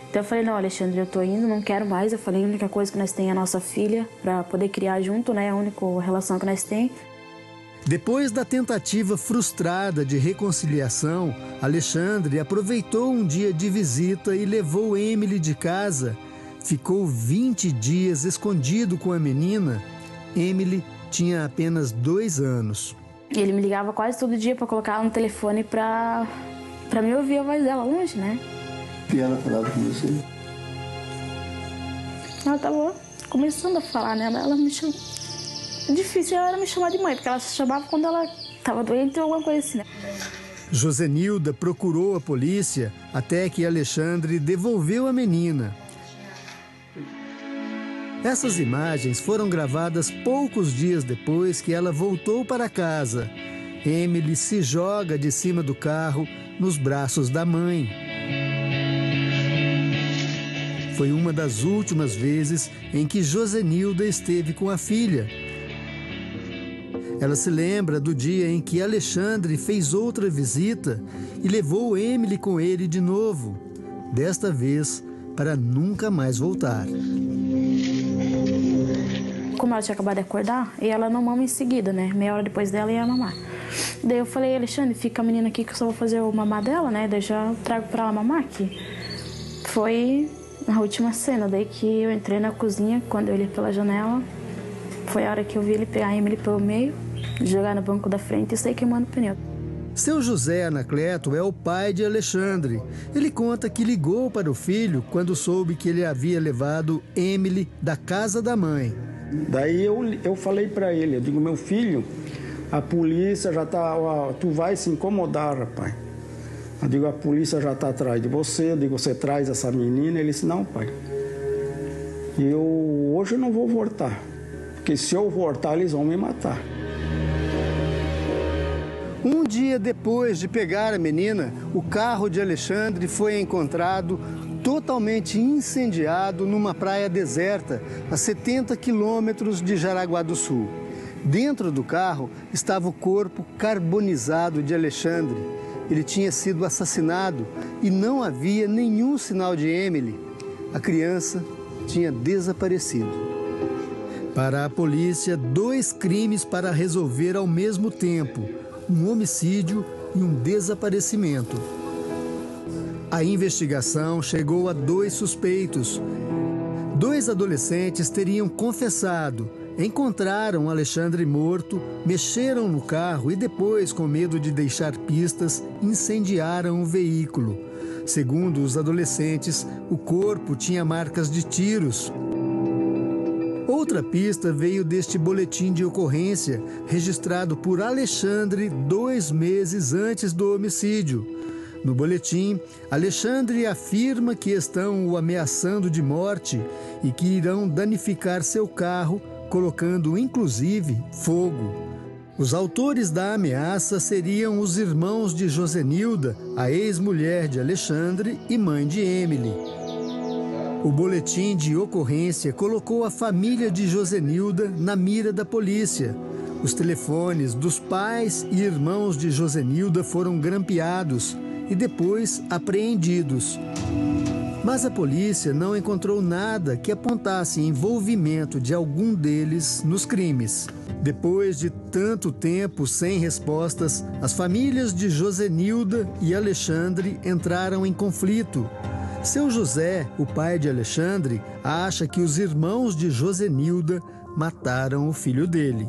Então eu falei, não, Alexandre, eu tô indo, não quero mais. Eu falei, a única coisa que nós temos é a nossa filha para poder criar junto, né? A única relação que nós temos. Depois da tentativa frustrada de reconciliação, Alexandre aproveitou um dia de visita e levou Emily de casa. Ficou 20 dias escondido com a menina. Emily tinha apenas 2 anos. Ele me ligava quase todo dia para colocar ela no telefone para me ouvir a voz dela longe, né? E ela falava com você? Ela tava começando a falar, né? Ela me chamou. Difícil era me chamar de mãe, porque ela se chamava quando ela estava doente ou alguma coisa assim, né? Josenilda procurou a polícia até que Alexandre devolveu a menina. Essas imagens foram gravadas poucos dias depois que ela voltou para casa. Emily se joga de cima do carro nos braços da mãe. Foi uma das últimas vezes em que Josenilda esteve com a filha. Ela se lembra do dia em que Alexandre fez outra visita e levou Emily com ele de novo, desta vez para nunca mais voltar. Como ela tinha acabado de acordar, e ela não mama em seguida, né? Meia hora depois dela ia mamar. Daí eu falei, Alexandre, fica a menina aqui que eu só vou fazer o mamar dela, né? Daí já trago pra ela mamar aqui. Foi na última cena, daí que eu entrei na cozinha, quando eu olhei pela janela, foi a hora que eu vi ele pegar a Emily pelo meio, jogar no banco da frente e sair queimando o pneu. Seu José Anacleto é o pai de Alexandre. Ele conta que ligou para o filho quando soube que ele havia levado Emily da casa da mãe. Daí eu falei para ele, eu digo, meu filho, a polícia já tá, tu vai se incomodar, rapaz. Eu digo, a polícia já está atrás de você, eu digo, você traz essa menina? Ele disse, não, pai, hoje eu não vou voltar, porque se eu voltar eles vão me matar. Um dia depois de pegar a menina, o carro de Alexandre foi encontrado totalmente incendiado numa praia deserta, a 70 quilômetros de Jaraguá do Sul. Dentro do carro estava o corpo carbonizado de Alexandre. Ele tinha sido assassinado e não havia nenhum sinal de Emily. A criança tinha desaparecido. Para a polícia, 2 crimes para resolver ao mesmo tempo: um homicídio e um desaparecimento. A investigação chegou a 2 suspeitos. 2 adolescentes teriam confessado. Encontraram Alexandre morto, mexeram no carro e depois, com medo de deixar pistas, incendiaram o veículo. Segundo os adolescentes, o corpo tinha marcas de tiros. Outra pista veio deste boletim de ocorrência, registrado por Alexandre 2 meses antes do homicídio. No boletim, Alexandre afirma que estão o ameaçando de morte e que irão danificar seu carro, colocando inclusive fogo. Os autores da ameaça seriam os irmãos de Josenilda, a ex-mulher de Alexandre e mãe de Emily. O boletim de ocorrência colocou a família de Josenilda na mira da polícia. Os telefones dos pais e irmãos de Josenilda foram grampeados e depois apreendidos. Mas a polícia não encontrou nada que apontasse envolvimento de algum deles nos crimes. Depois de tanto tempo sem respostas, as famílias de Josenilda e Alexandre entraram em conflito. Seu José, o pai de Alexandre, acha que os irmãos de Josenilda mataram o filho dele.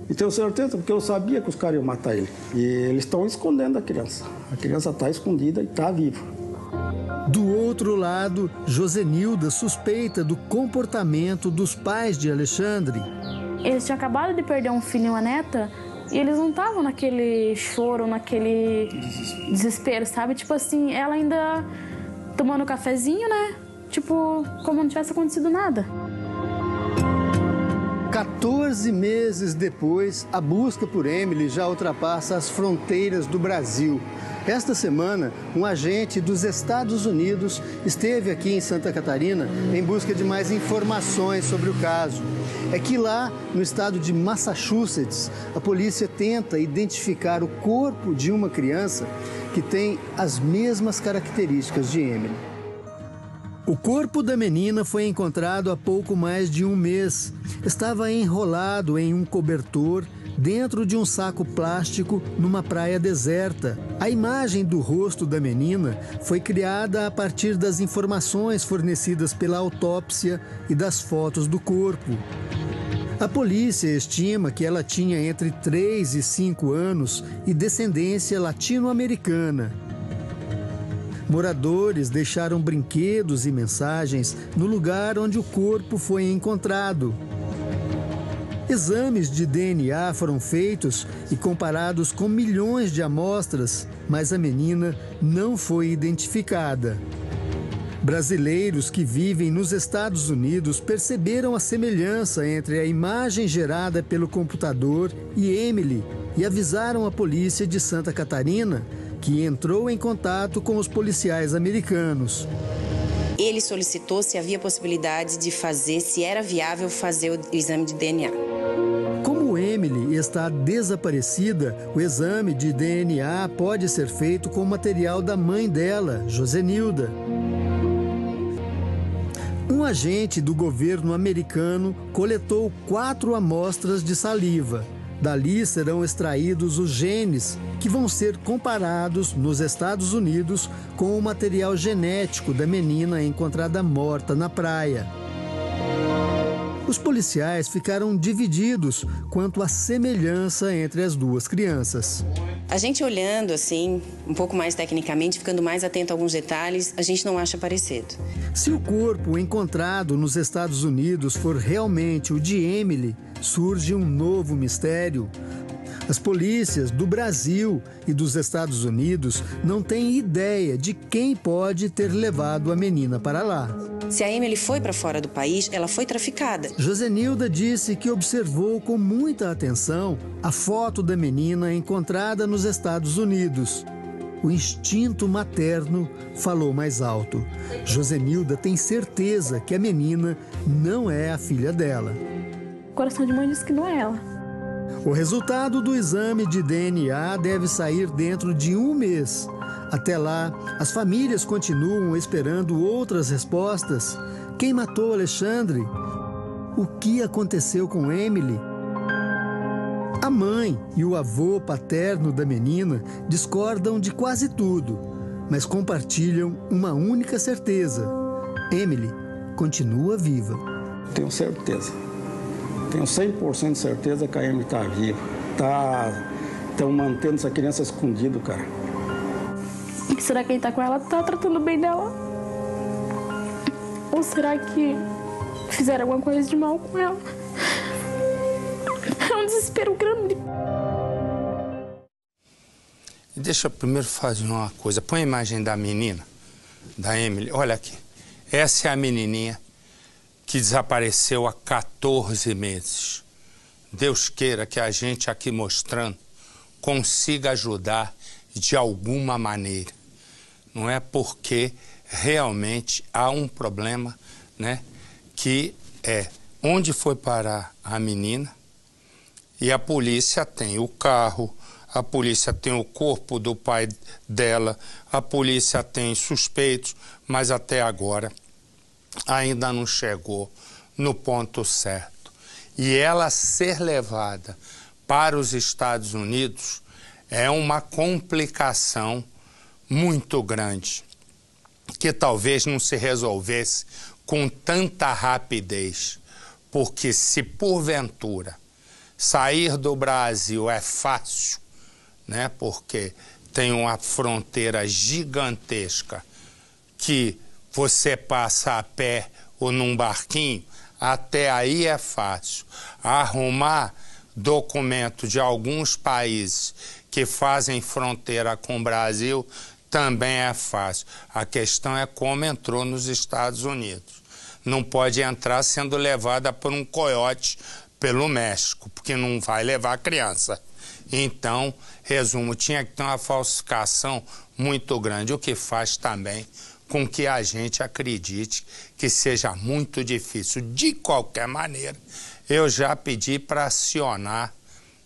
E tenho certeza, porque eu sabia que os caras iam matar ele. E eles estão escondendo a criança. A criança está escondida e está viva. Do outro lado, Josenilda suspeita do comportamento dos pais de Alexandre. Eles tinham acabado de perder um filho e uma neta e eles não estavam naquele choro, naquele desespero, sabe? Tipo assim, ela ainda tomando cafezinho, né? Tipo, como não tivesse acontecido nada. 14 meses depois, a busca por Emily já ultrapassa as fronteiras do Brasil. Esta semana, um agente dos Estados Unidos esteve aqui em Santa Catarina em busca de mais informações sobre o caso. É que lá, no estado de Massachusetts, a polícia tenta identificar o corpo de uma criança que tem as mesmas características de Emily. O corpo da menina foi encontrado há pouco mais de um mês. Estava enrolado em um cobertor dentro de um saco plástico numa praia deserta. A imagem do rosto da menina foi criada a partir das informações fornecidas pela autópsia e das fotos do corpo. A polícia estima que ela tinha entre 3 e 5 anos e descendência latino-americana. Moradores deixaram brinquedos e mensagens no lugar onde o corpo foi encontrado. Exames de DNA foram feitos e comparados com milhões de amostras, mas a menina não foi identificada. Brasileiros que vivem nos Estados Unidos perceberam a semelhança entre a imagem gerada pelo computador e Emily e avisaram a polícia de Santa Catarina, que entrou em contato com os policiais americanos. Ele solicitou se havia possibilidade de fazer, se era viável fazer o exame de DNA. Como Emily está desaparecida, o exame de DNA pode ser feito com o material da mãe dela, Josenilda. Um agente do governo americano coletou 4 amostras de saliva. Dali serão extraídos os genes que vão ser comparados nos Estados Unidos com o material genético da menina encontrada morta na praia. Os policiais ficaram divididos quanto à semelhança entre as duas crianças. A gente olhando assim, um pouco mais tecnicamente, ficando mais atento a alguns detalhes, a gente não acha parecido. Se o corpo encontrado nos Estados Unidos for realmente o de Emily, surge um novo mistério. As polícias do Brasil e dos Estados Unidos não têm ideia de quem pode ter levado a menina para lá. Se a Emily foi para fora do país, ela foi traficada. Josenilda disse que observou com muita atenção a foto da menina encontrada nos Estados Unidos. O instinto materno falou mais alto. Josenilda tem certeza que a menina não é a filha dela. O coração de mãe diz que não é ela. O resultado do exame de DNA deve sair dentro de um mês. Até lá, as famílias continuam esperando outras respostas. Quem matou Alexandre? O que aconteceu com Emily? A mãe e o avô paterno da menina discordam de quase tudo, mas compartilham uma única certeza: Emily continua viva. Tenho certeza. Tenho 100% de certeza que a Emily está viva. Estão mantendo essa criança escondida, cara. Será que quem está com ela está tratando bem dela? Ou será que fizeram alguma coisa de mal com ela? É um desespero grande. Deixa eu primeiro fazer uma coisa. Põe a imagem da menina, da Emily. Olha aqui. Essa é a menininha que desapareceu há 14 meses. Deus queira que a gente aqui mostrando consiga ajudar de alguma maneira. Não é porque realmente há um problema, né, que é onde foi parar a menina, e a polícia tem o carro, a polícia tem o corpo do pai dela, a polícia tem suspeitos, mas até agora ainda não chegou no ponto certo. E ela ser levada para os Estados Unidos é uma complicação muito grande, que talvez não se resolvesse com tanta rapidez, porque se porventura sair do Brasil é fácil, né, porque tem uma fronteira gigantesca que você passa a pé ou num barquinho, até aí é fácil. Arrumar documento de alguns países que fazem fronteira com o Brasil também é fácil. A questão é como entrou nos Estados Unidos. Não pode entrar sendo levada por um coiote pelo México, porque não vai levar criança. Então, resumo, tinha que ter uma falsificação muito grande, o que faz também com que a gente acredite que seja muito difícil. De qualquer maneira, eu já pedi para acionar,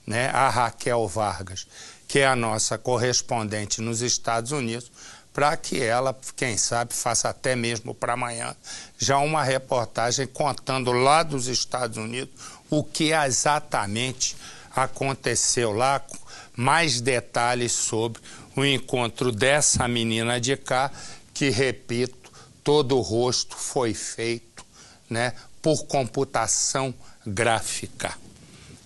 né, a Raquel Vargas, que é a nossa correspondente nos Estados Unidos, para que ela, quem sabe, faça até mesmo para amanhã, já uma reportagem contando lá dos Estados Unidos o que exatamente aconteceu lá, mais detalhes sobre o encontro dessa menina de cá, que, repito, todo o rosto foi feito, né, por computação gráfica.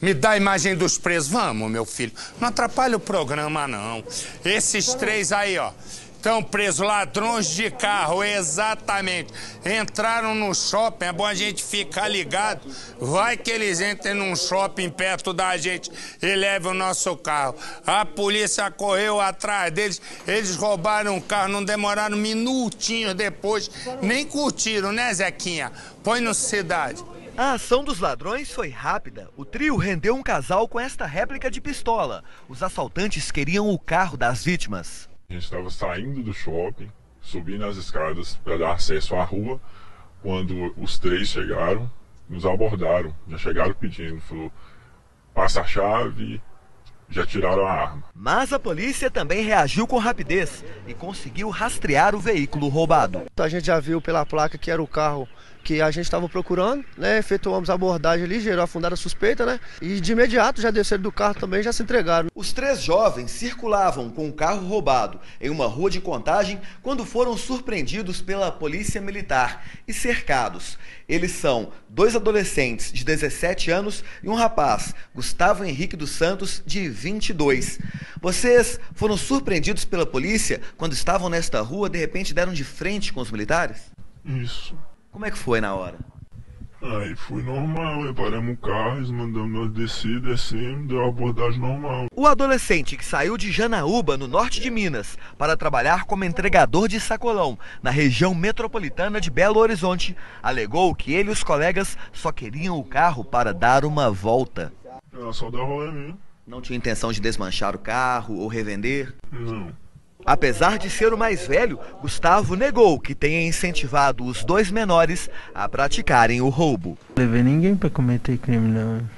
Me dá a imagem dos presos. Vamos, meu filho. Não atrapalha o programa, não. Esses três aí, ó, estão presos, ladrões de carro, exatamente. Entraram no shopping, é bom a gente ficar ligado. Vai que eles entrem num shopping perto da gente e levem o nosso carro. A polícia correu atrás deles, eles roubaram o carro, não demoraram minutinhos depois, nem curtiram, né, Zequinha? Põe no Cidade. A ação dos ladrões foi rápida. O trio rendeu um casal com esta réplica de pistola. Os assaltantes queriam o carro das vítimas. A gente estava saindo do shopping, subindo as escadas para dar acesso à rua, quando os três chegaram, nos abordaram, já chegaram pedindo, falou, passa a chave, já tiraram a arma. Mas a polícia também reagiu com rapidez e conseguiu rastrear o veículo roubado. A gente já viu pela placa que era o carro que a gente estava procurando, né? Efetuamos a abordagem ali, gerou a fundada suspeita, né? E de imediato já desceram do carro também, já se entregaram. Os três jovens circulavam com o carro roubado em uma rua de Contagem quando foram surpreendidos pela polícia militar e cercados. Eles são 2 adolescentes de 17 anos e um rapaz, Gustavo Henrique dos Santos, de 22. Vocês foram surpreendidos pela polícia quando estavam nesta rua, de repente deram de frente com os militares? Isso. Como é que foi na hora? Aí foi normal, paramos o carro, eles mandamos nós descer, descemos, deu a abordagem normal. O adolescente que saiu de Janaúba, no norte de Minas, para trabalhar como entregador de sacolão, na região metropolitana de Belo Horizonte, alegou que ele e os colegas só queriam o carro para dar uma volta. Ela só dá rolê mesmo. Não tinha intenção de desmanchar o carro ou revender? Não. Apesar de ser o mais velho, Gustavo negou que tenha incentivado os 2 menores a praticarem o roubo. Não levei ninguém para cometer crime, não.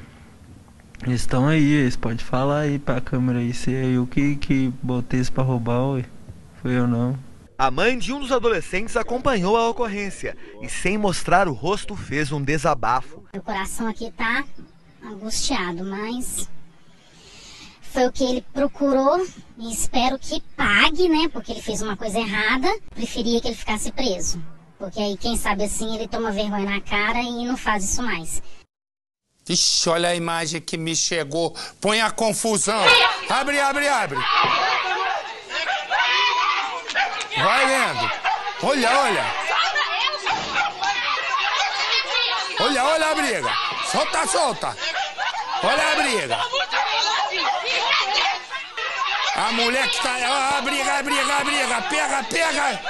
Eles estão aí, eles podem falar aí pra câmera aí se é eu que botei isso pra roubar, ué. Foi eu não. A mãe de um dos adolescentes acompanhou a ocorrência e, sem mostrar o rosto, fez um desabafo. O coração aqui tá angustiado, mas foi o que ele procurou e espero que pague, né? Porque ele fez uma coisa errada. Preferia que ele ficasse preso. Porque aí, quem sabe assim, ele toma vergonha na cara e não faz isso mais. Ixi, olha a imagem que me chegou. Põe a confusão. Abre, abre, abre. Vai vendo. Olha, olha. Olha, olha a briga. Solta, solta. Olha a briga. A mulher que tá... A briga, a briga, a briga. Pega, pega.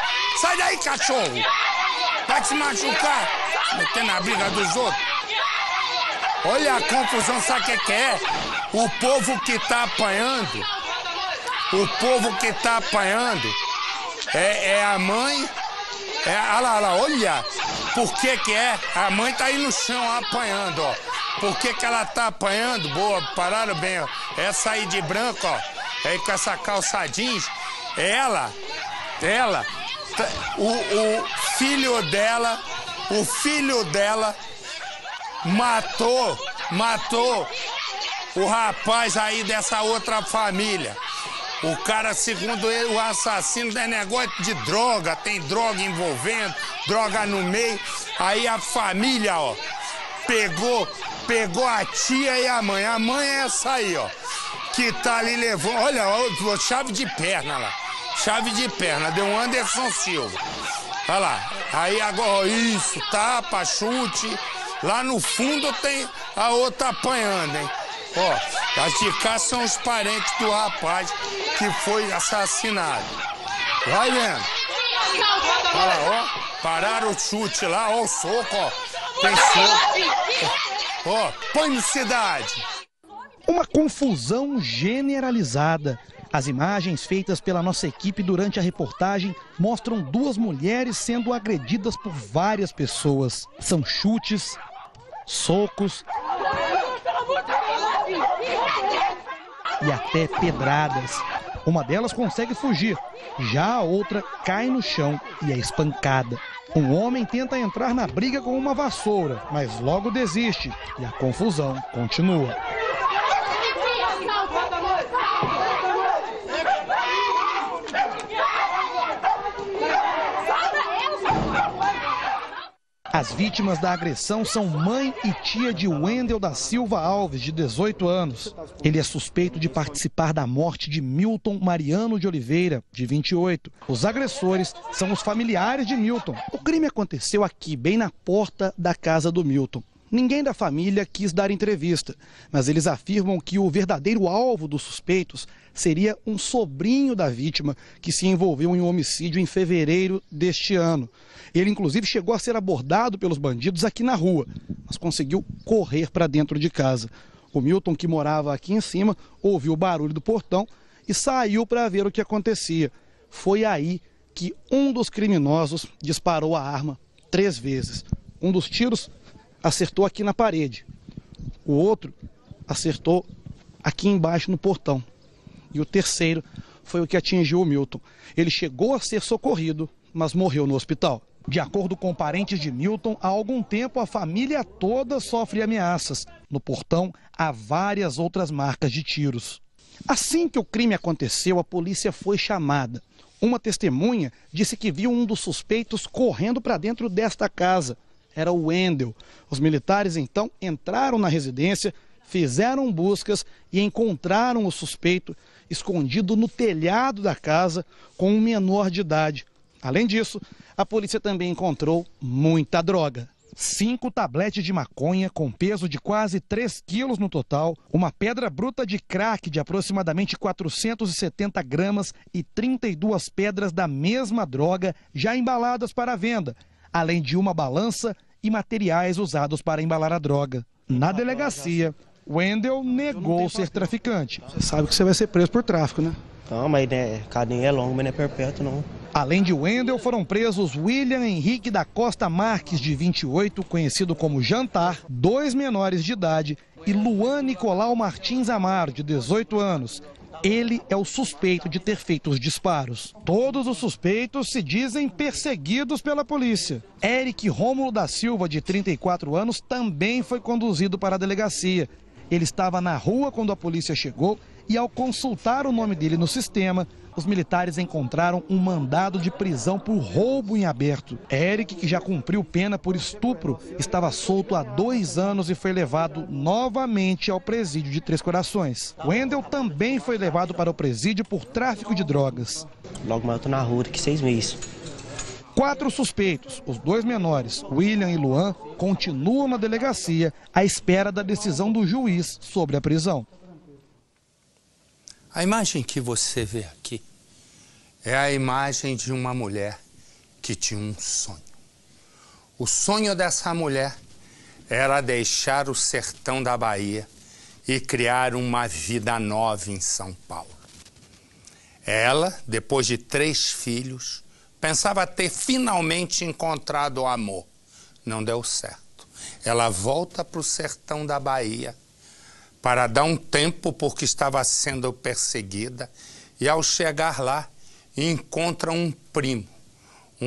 Sai daí, cachorro. Vai se machucar. Metendo na briga dos outros. Olha a confusão, sabe o que é? O povo que tá apanhando. O povo que tá apanhando é a mãe. Olha lá, olha. Por que que é? A mãe tá aí no chão apanhando, ó. Por que que ela tá apanhando? Boa, pararam bem, ó. Essa aí de branco, ó. Aí com essa calça jeans. Ela, o filho dela matou o rapaz aí dessa outra família. O cara, segundo ele, o assassino é negócio de droga, tem droga envolvendo, droga no meio. Aí a família, ó, pegou a tia e a mãe. A mãe é essa aí, ó, que tá ali levando, olha, ó, chave de perna lá. Chave de perna, deu um Anderson Silva. Olha lá. Aí agora, isso, tapa, chute. Lá no fundo tem a outra apanhando, hein? Ó, as de cá são os parentes do rapaz que foi assassinado. Vai vendo. Olha lá, ó. Pararam o chute lá, ó, o soco, ó. Tem soco. Ó, põe no cidade. Uma confusão generalizada. As imagens feitas pela nossa equipe durante a reportagem mostram duas mulheres sendo agredidas por várias pessoas. São chutes, socos e até pedradas. Uma delas consegue fugir, já a outra cai no chão e é espancada. Um homem tenta entrar na briga com uma vassoura, mas logo desiste e a confusão continua. As vítimas da agressão são mãe e tia de Wendel da Silva Alves, de 18 anos. Ele é suspeito de participar da morte de Milton Mariano de Oliveira, de 28. Os agressores são os familiares de Milton. O crime aconteceu aqui, bem na porta da casa do Milton. Ninguém da família quis dar entrevista, mas eles afirmam que o verdadeiro alvo dos suspeitos seria um sobrinho da vítima que se envolveu em um homicídio em fevereiro deste ano. Ele, inclusive, chegou a ser abordado pelos bandidos aqui na rua, mas conseguiu correr para dentro de casa. O Milton, que morava aqui em cima, ouviu o barulho do portão e saiu para ver o que acontecia. Foi aí que um dos criminosos disparou a arma 3 vezes. Um dos tiros acertou aqui na parede. O outro acertou aqui embaixo no portão. E o terceiro foi o que atingiu o Milton. Ele chegou a ser socorrido, mas morreu no hospital. De acordo com parentes de Milton, há algum tempo a família toda sofre ameaças. No portão há várias outras marcas de tiros. Assim que o crime aconteceu, a polícia foi chamada. Uma testemunha disse que viu um dos suspeitos correndo para dentro desta casa. Era o Wendel. Os militares então entraram na residência, fizeram buscas e encontraram o suspeito escondido no telhado da casa com um menor de idade. Além disso, a polícia também encontrou muita droga. 5 tabletes de maconha com peso de quase 3 quilos no total, uma pedra bruta de crack de aproximadamente 470 gramas e 32 pedras da mesma droga já embaladas para venda, além de uma balança e materiais usados para embalar a droga. Na delegacia, Wendel negou ser traficante. Você sabe que você vai ser preso por tráfico, né? Não, mas né, cadeia é longa, mas não é perpétuo, não. Além de Wendel, foram presos William Henrique da Costa Marques, de 28, conhecido como Jantar, 2 menores de idade, e Luan Nicolau Martins Amaro, de 18 anos. Ele é o suspeito de ter feito os disparos. Todos os suspeitos se dizem perseguidos pela polícia. Eric Rômulo da Silva, de 34 anos, também foi conduzido para a delegacia. Ele estava na rua quando a polícia chegou e, ao consultar o nome dele no sistema, os militares encontraram um mandado de prisão por roubo em aberto. Eric, que já cumpriu pena por estupro, estava solto há 2 anos e foi levado novamente ao presídio de Três Corações. Wendel também foi levado para o presídio por tráfico de drogas. Logo mais eu tô na rua daqui 6 meses. 4 suspeitos, os 2 menores, William e Luan, continuam na delegacia à espera da decisão do juiz sobre a prisão. A imagem que você vê aqui é a imagem de uma mulher que tinha um sonho. O sonho dessa mulher era deixar o sertão da Bahia e criar uma vida nova em São Paulo. Ela, depois de 3 filhos, pensava ter finalmente encontrado o amor. Não deu certo. Ela volta para o sertão da Bahia para dar um tempo porque estava sendo perseguida, e ao chegar lá encontra um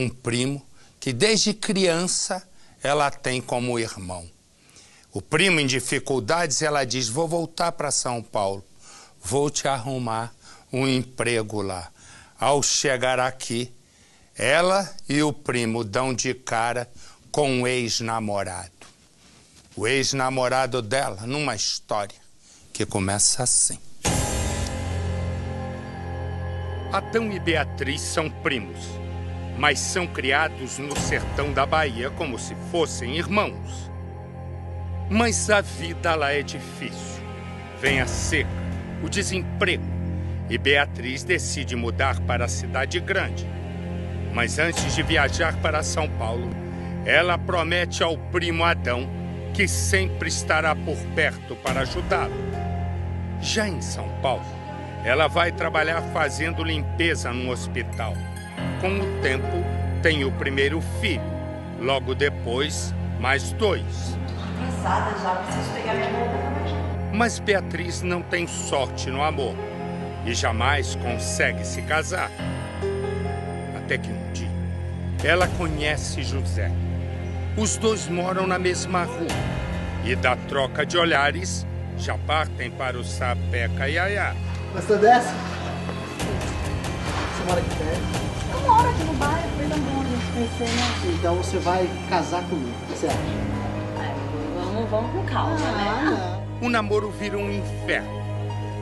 primo que desde criança ela tem como irmão. O primo em dificuldades, ela diz: vou voltar para São Paulo, vou te arrumar um emprego lá. Ao chegar aqui, ela e o primo dão de cara com um ex-namorado. O ex-namorado dela, numa história que começa assim. Adão e Beatriz são primos. mas são criados no sertão da Bahia como se fossem irmãos. Mas a vida lá é difícil. Vem a seca, o desemprego, e Beatriz decide mudar para a cidade grande. Mas antes de viajar para São Paulo, ela promete ao primo Adão que sempre estará por perto para ajudá-lo. Já em São Paulo, ela vai trabalhar fazendo limpeza num hospital. Com o tempo, tem o primeiro filho. Logo depois, mais 2. Cansada já, preciso pegar minha roupa também. Mas Beatriz não tem sorte no amor e jamais consegue se casar. Até que um dia, ela conhece José. Os dois moram na mesma rua e, da troca de olhares, já partem para o Sapeca Iaiá. Você desce? Você mora aqui perto? Eu moro aqui no bairro, pelo amor de conhecer, né? Então você vai casar comigo, o que você acha? Vamos com calma, né? O namoro vira um inferno,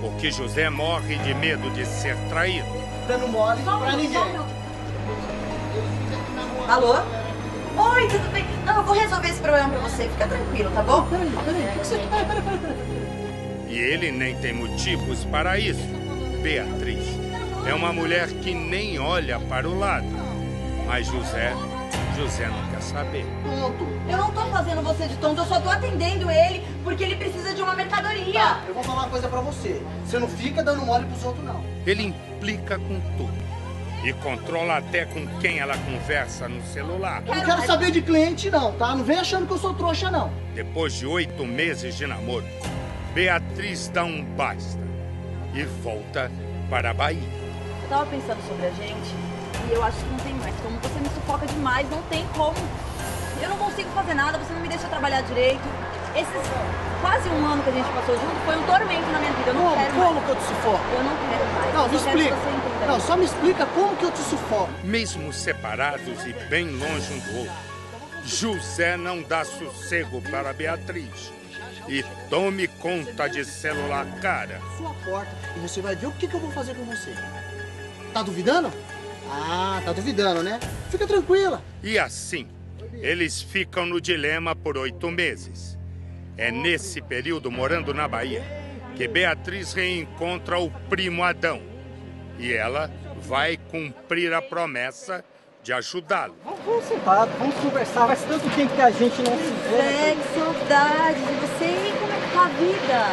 porque José morre de medo de ser traído. Dando mole pra ninguém. Alô? Oi, tudo bem? Não, eu vou resolver esse problema pra você, fica tranquilo, tá bom? Peraí, o que você quer? E ele nem tem motivos para isso. Beatriz é uma mulher que nem olha para o lado. Mas José não quer saber. Tonto. Eu não tô fazendo você de tonto, eu só tô atendendo ele porque ele precisa de uma mercadoria. Tá, eu vou falar uma coisa pra você. Você não fica dando mole pros outros, não. Ele implica com tudo. E controla até com quem ela conversa no celular. Eu não quero saber de cliente, não, tá? Não vem achando que eu sou trouxa, não. Depois de 8 meses de namoro, Beatriz dá um basta e volta para a Bahia. Eu tava pensando sobre a gente e eu acho que não tem mais como. Você me sufoca demais, não tem como. Eu não consigo fazer nada, você não me deixa trabalhar direito. Esses quase um ano que a gente passou junto foi um tormento na minha vida. Eu não quero mais. Como que eu te sufoco? Eu não quero mais. Não, me explica. Não, só me explica como que eu te sufoco. Mesmo separados e bem longe um do outro, José não dá sossego para Beatriz. E tome conta de celular, cara. Sua porta e você vai ver o que eu vou fazer com você. Tá duvidando? Ah, tá duvidando, né? Fica tranquila. E assim, eles ficam no dilema por 8 meses. É nesse período, morando na Bahia, que Beatriz reencontra o primo Adão. E ela vai cumprir a promessa de ajudá-lo. Vamos sentar, vamos conversar. Faz tanto tempo que a gente não se vê. Que saudade de você. E como é que tá a vida?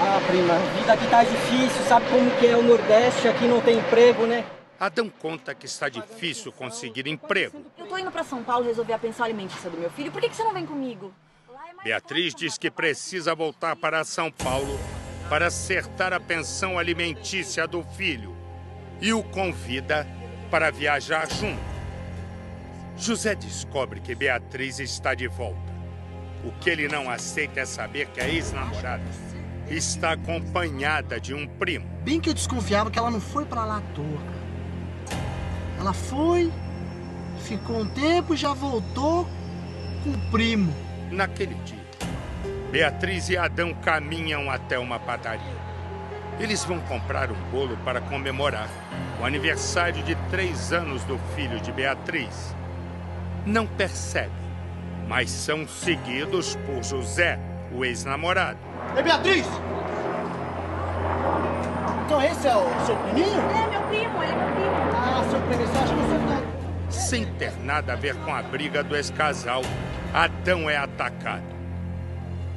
Ah, prima, a vida aqui tá difícil. Sabe como que é o Nordeste? Aqui não tem emprego, né? Adão conta que está difícil conseguir emprego. Eu tô indo pra São Paulo resolver a pensão alimentícia do meu filho. Por que você não vem comigo? Beatriz diz que precisa voltar para São Paulo para acertar a pensão alimentícia do filho e o convida para viajar junto. José descobre que Beatriz está de volta. O que ele não aceita é saber que a ex-namorada está acompanhada de um primo. Bem que eu desconfiava que ela não foi pra lá à toa. Ela foi, ficou um tempo e já voltou com o primo. Naquele dia, Beatriz e Adão caminham até uma padaria. Eles vão comprar um bolo para comemorar o aniversário de 3 anos do filho de Beatriz. Não percebem, mas são seguidos por José, o ex-namorado. Ei, Beatriz! Então esse é o seu priminho? É, meu primo, ele é meu primo. Ah, seu primo, você acha que eu sou tanto? Sem ter nada a ver com a briga do ex-casal, Adão é atacado.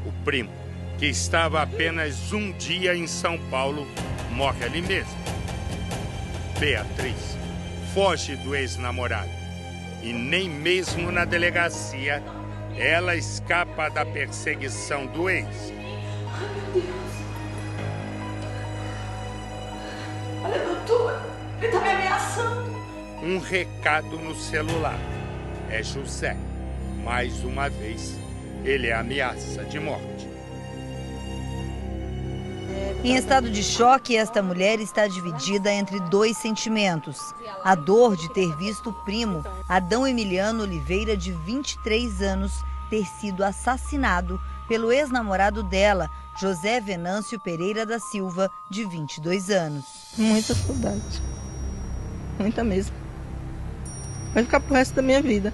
O primo, que estava apenas um dia em São Paulo, morre ali mesmo. Beatriz foge do ex-namorado e nem mesmo na delegacia ela escapa da perseguição do ex. Ai, meu Deus. Olha, doutor, ele tá me ameaçando. Um recado no celular. É José. Mais uma vez, ele é ameaça de morte. Em estado de choque, esta mulher está dividida entre 2 sentimentos. A dor de ter visto o primo, Adão Emiliano Oliveira, de 23 anos, ter sido assassinado pelo ex-namorado dela, José Venâncio Pereira da Silva, de 22 anos. Muita saudade. Muita mesmo. vai ficar pro resto da minha vida.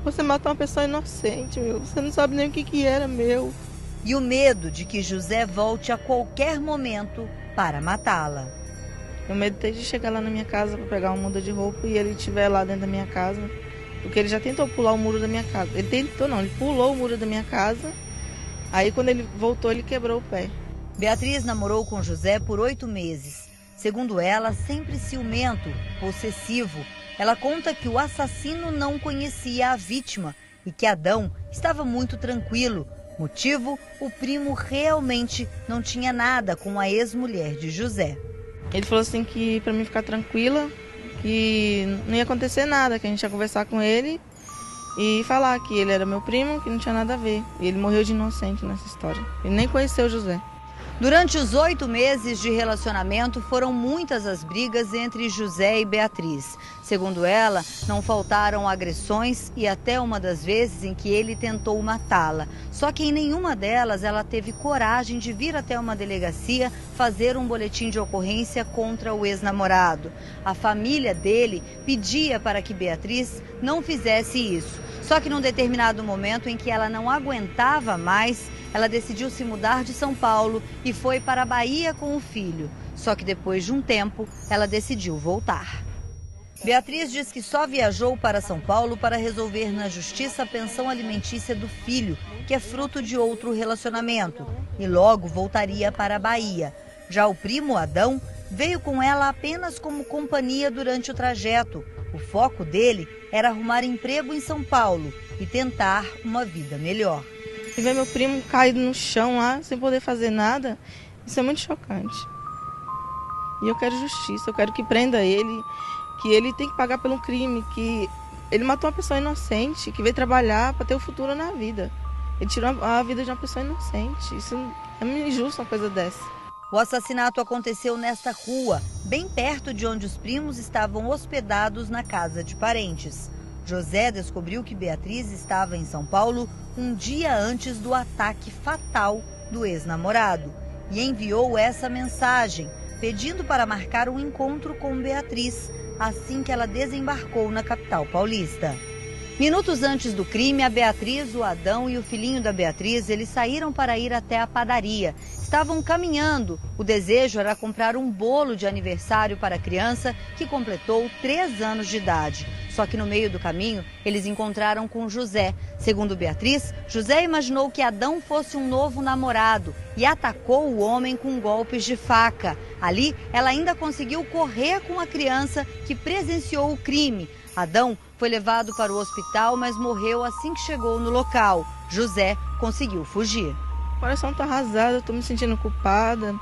Você matou uma pessoa inocente, meu. Você não sabe nem o que era, meu. E o medo de que José volte a qualquer momento para matá-la. O medo de chegar lá na minha casa para pegar uma muda de roupa e ele estiver lá dentro da minha casa. Porque ele já tentou pular o muro da minha casa. Ele pulou o muro da minha casa. Aí quando ele voltou, ele quebrou o pé. Beatriz namorou com José por 8 meses. Segundo ela, sempre ciumento, possessivo. Ela conta que o assassino não conhecia a vítima e que Adão estava muito tranquilo. Motivo, o primo realmente não tinha nada com a ex-mulher de José. Ele falou assim que para mim ficar tranquila, que não ia acontecer nada, que a gente ia conversar com ele e falar que ele era meu primo, que não tinha nada a ver. E ele morreu de inocente nessa história. Ele nem conheceu José. Durante os 8 meses de relacionamento, foram muitas as brigas entre José e Beatriz. Segundo ela, não faltaram agressões e até uma das vezes em que ele tentou matá-la. Só que em nenhuma delas ela teve coragem de vir até uma delegacia fazer um boletim de ocorrência contra o ex-namorado. A família dele pedia para que Beatriz não fizesse isso. Só que num determinado momento em que ela não aguentava mais, ela decidiu se mudar de São Paulo e foi para a Bahia com o filho. Só que depois de um tempo, ela decidiu voltar. Beatriz diz que só viajou para São Paulo para resolver na justiça a pensão alimentícia do filho, que é fruto de outro relacionamento, e logo voltaria para a Bahia. Já o primo Adão veio com ela apenas como companhia durante o trajeto. O foco dele era arrumar emprego em São Paulo e tentar uma vida melhor. E ver meu primo caído no chão lá, sem poder fazer nada, isso é muito chocante. E eu quero justiça, eu quero que prenda ele, que ele tem que pagar pelo crime, que ele matou uma pessoa inocente, que veio trabalhar para ter um futuro na vida. Ele tirou a vida de uma pessoa inocente, isso é injusto uma coisa dessa. O assassinato aconteceu nesta rua, bem perto de onde os primos estavam hospedados na casa de parentes. José descobriu que Beatriz estava em São Paulo um dia antes do ataque fatal do ex-namorado e enviou essa mensagem, pedindo para marcar um encontro com Beatriz assim que ela desembarcou na capital paulista. Minutos antes do crime, a Beatriz, o Adão e o filhinho da Beatriz, eles saíram para ir até a padaria. Estavam caminhando. O desejo era comprar um bolo de aniversário para a criança que completou 3 anos de idade. Só que no meio do caminho, eles encontraram com José. Segundo Beatriz, José imaginou que Adão fosse um novo namorado e atacou o homem com golpes de faca. Ali, ela ainda conseguiu correr com a criança que presenciou o crime. Adão foi levado para o hospital, mas morreu assim que chegou no local. José conseguiu fugir. O coração está arrasado, eu estou me sentindo culpada.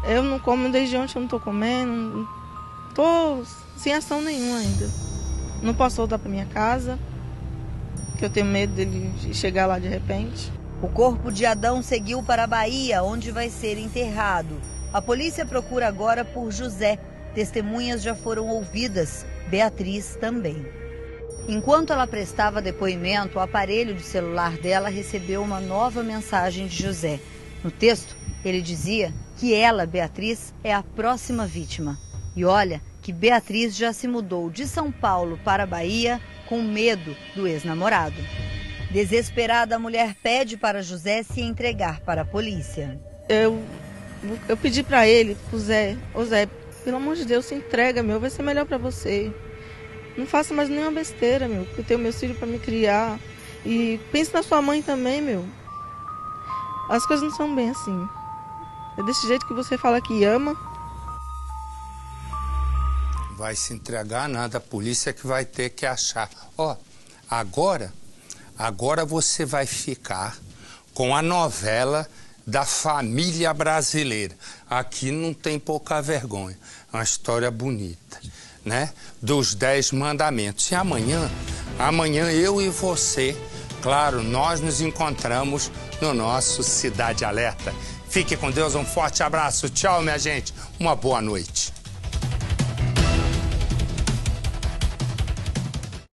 Eu não como desde ontem, eu não estou comendo. Estou sem ação nenhuma ainda. Não posso voltar para minha casa, porque eu tenho medo dele chegar lá de repente. O corpo de Adão seguiu para a Bahia, onde vai ser enterrado. A polícia procura agora por José. Testemunhas já foram ouvidas, Beatriz também. Enquanto ela prestava depoimento, o aparelho de celular dela recebeu uma nova mensagem de José. No texto, ele dizia que ela, Beatriz, é a próxima vítima. E olha que Beatriz já se mudou de São Paulo para a Bahia com medo do ex-namorado. Desesperada, a mulher pede para José se entregar para a polícia. Eu pedi para ele, pro Zé, ô Zé, pelo amor de Deus, se entrega, meu, vai ser melhor para você. Não faça mais nenhuma besteira, meu, porque eu tenho meus filhos para me criar. E pense na sua mãe também, meu. As coisas não são bem assim. É desse jeito que você fala que ama. Vai se entregar nada, a polícia que vai ter que achar. Ó, agora você vai ficar com a novela da família brasileira. Aqui não tem pouca vergonha. É uma história bonita, né? Dos 10 mandamentos. E amanhã eu e você, claro, nós nos encontramos no nosso Cidade Alerta. Fique com Deus, um forte abraço. Tchau, minha gente. Uma boa noite.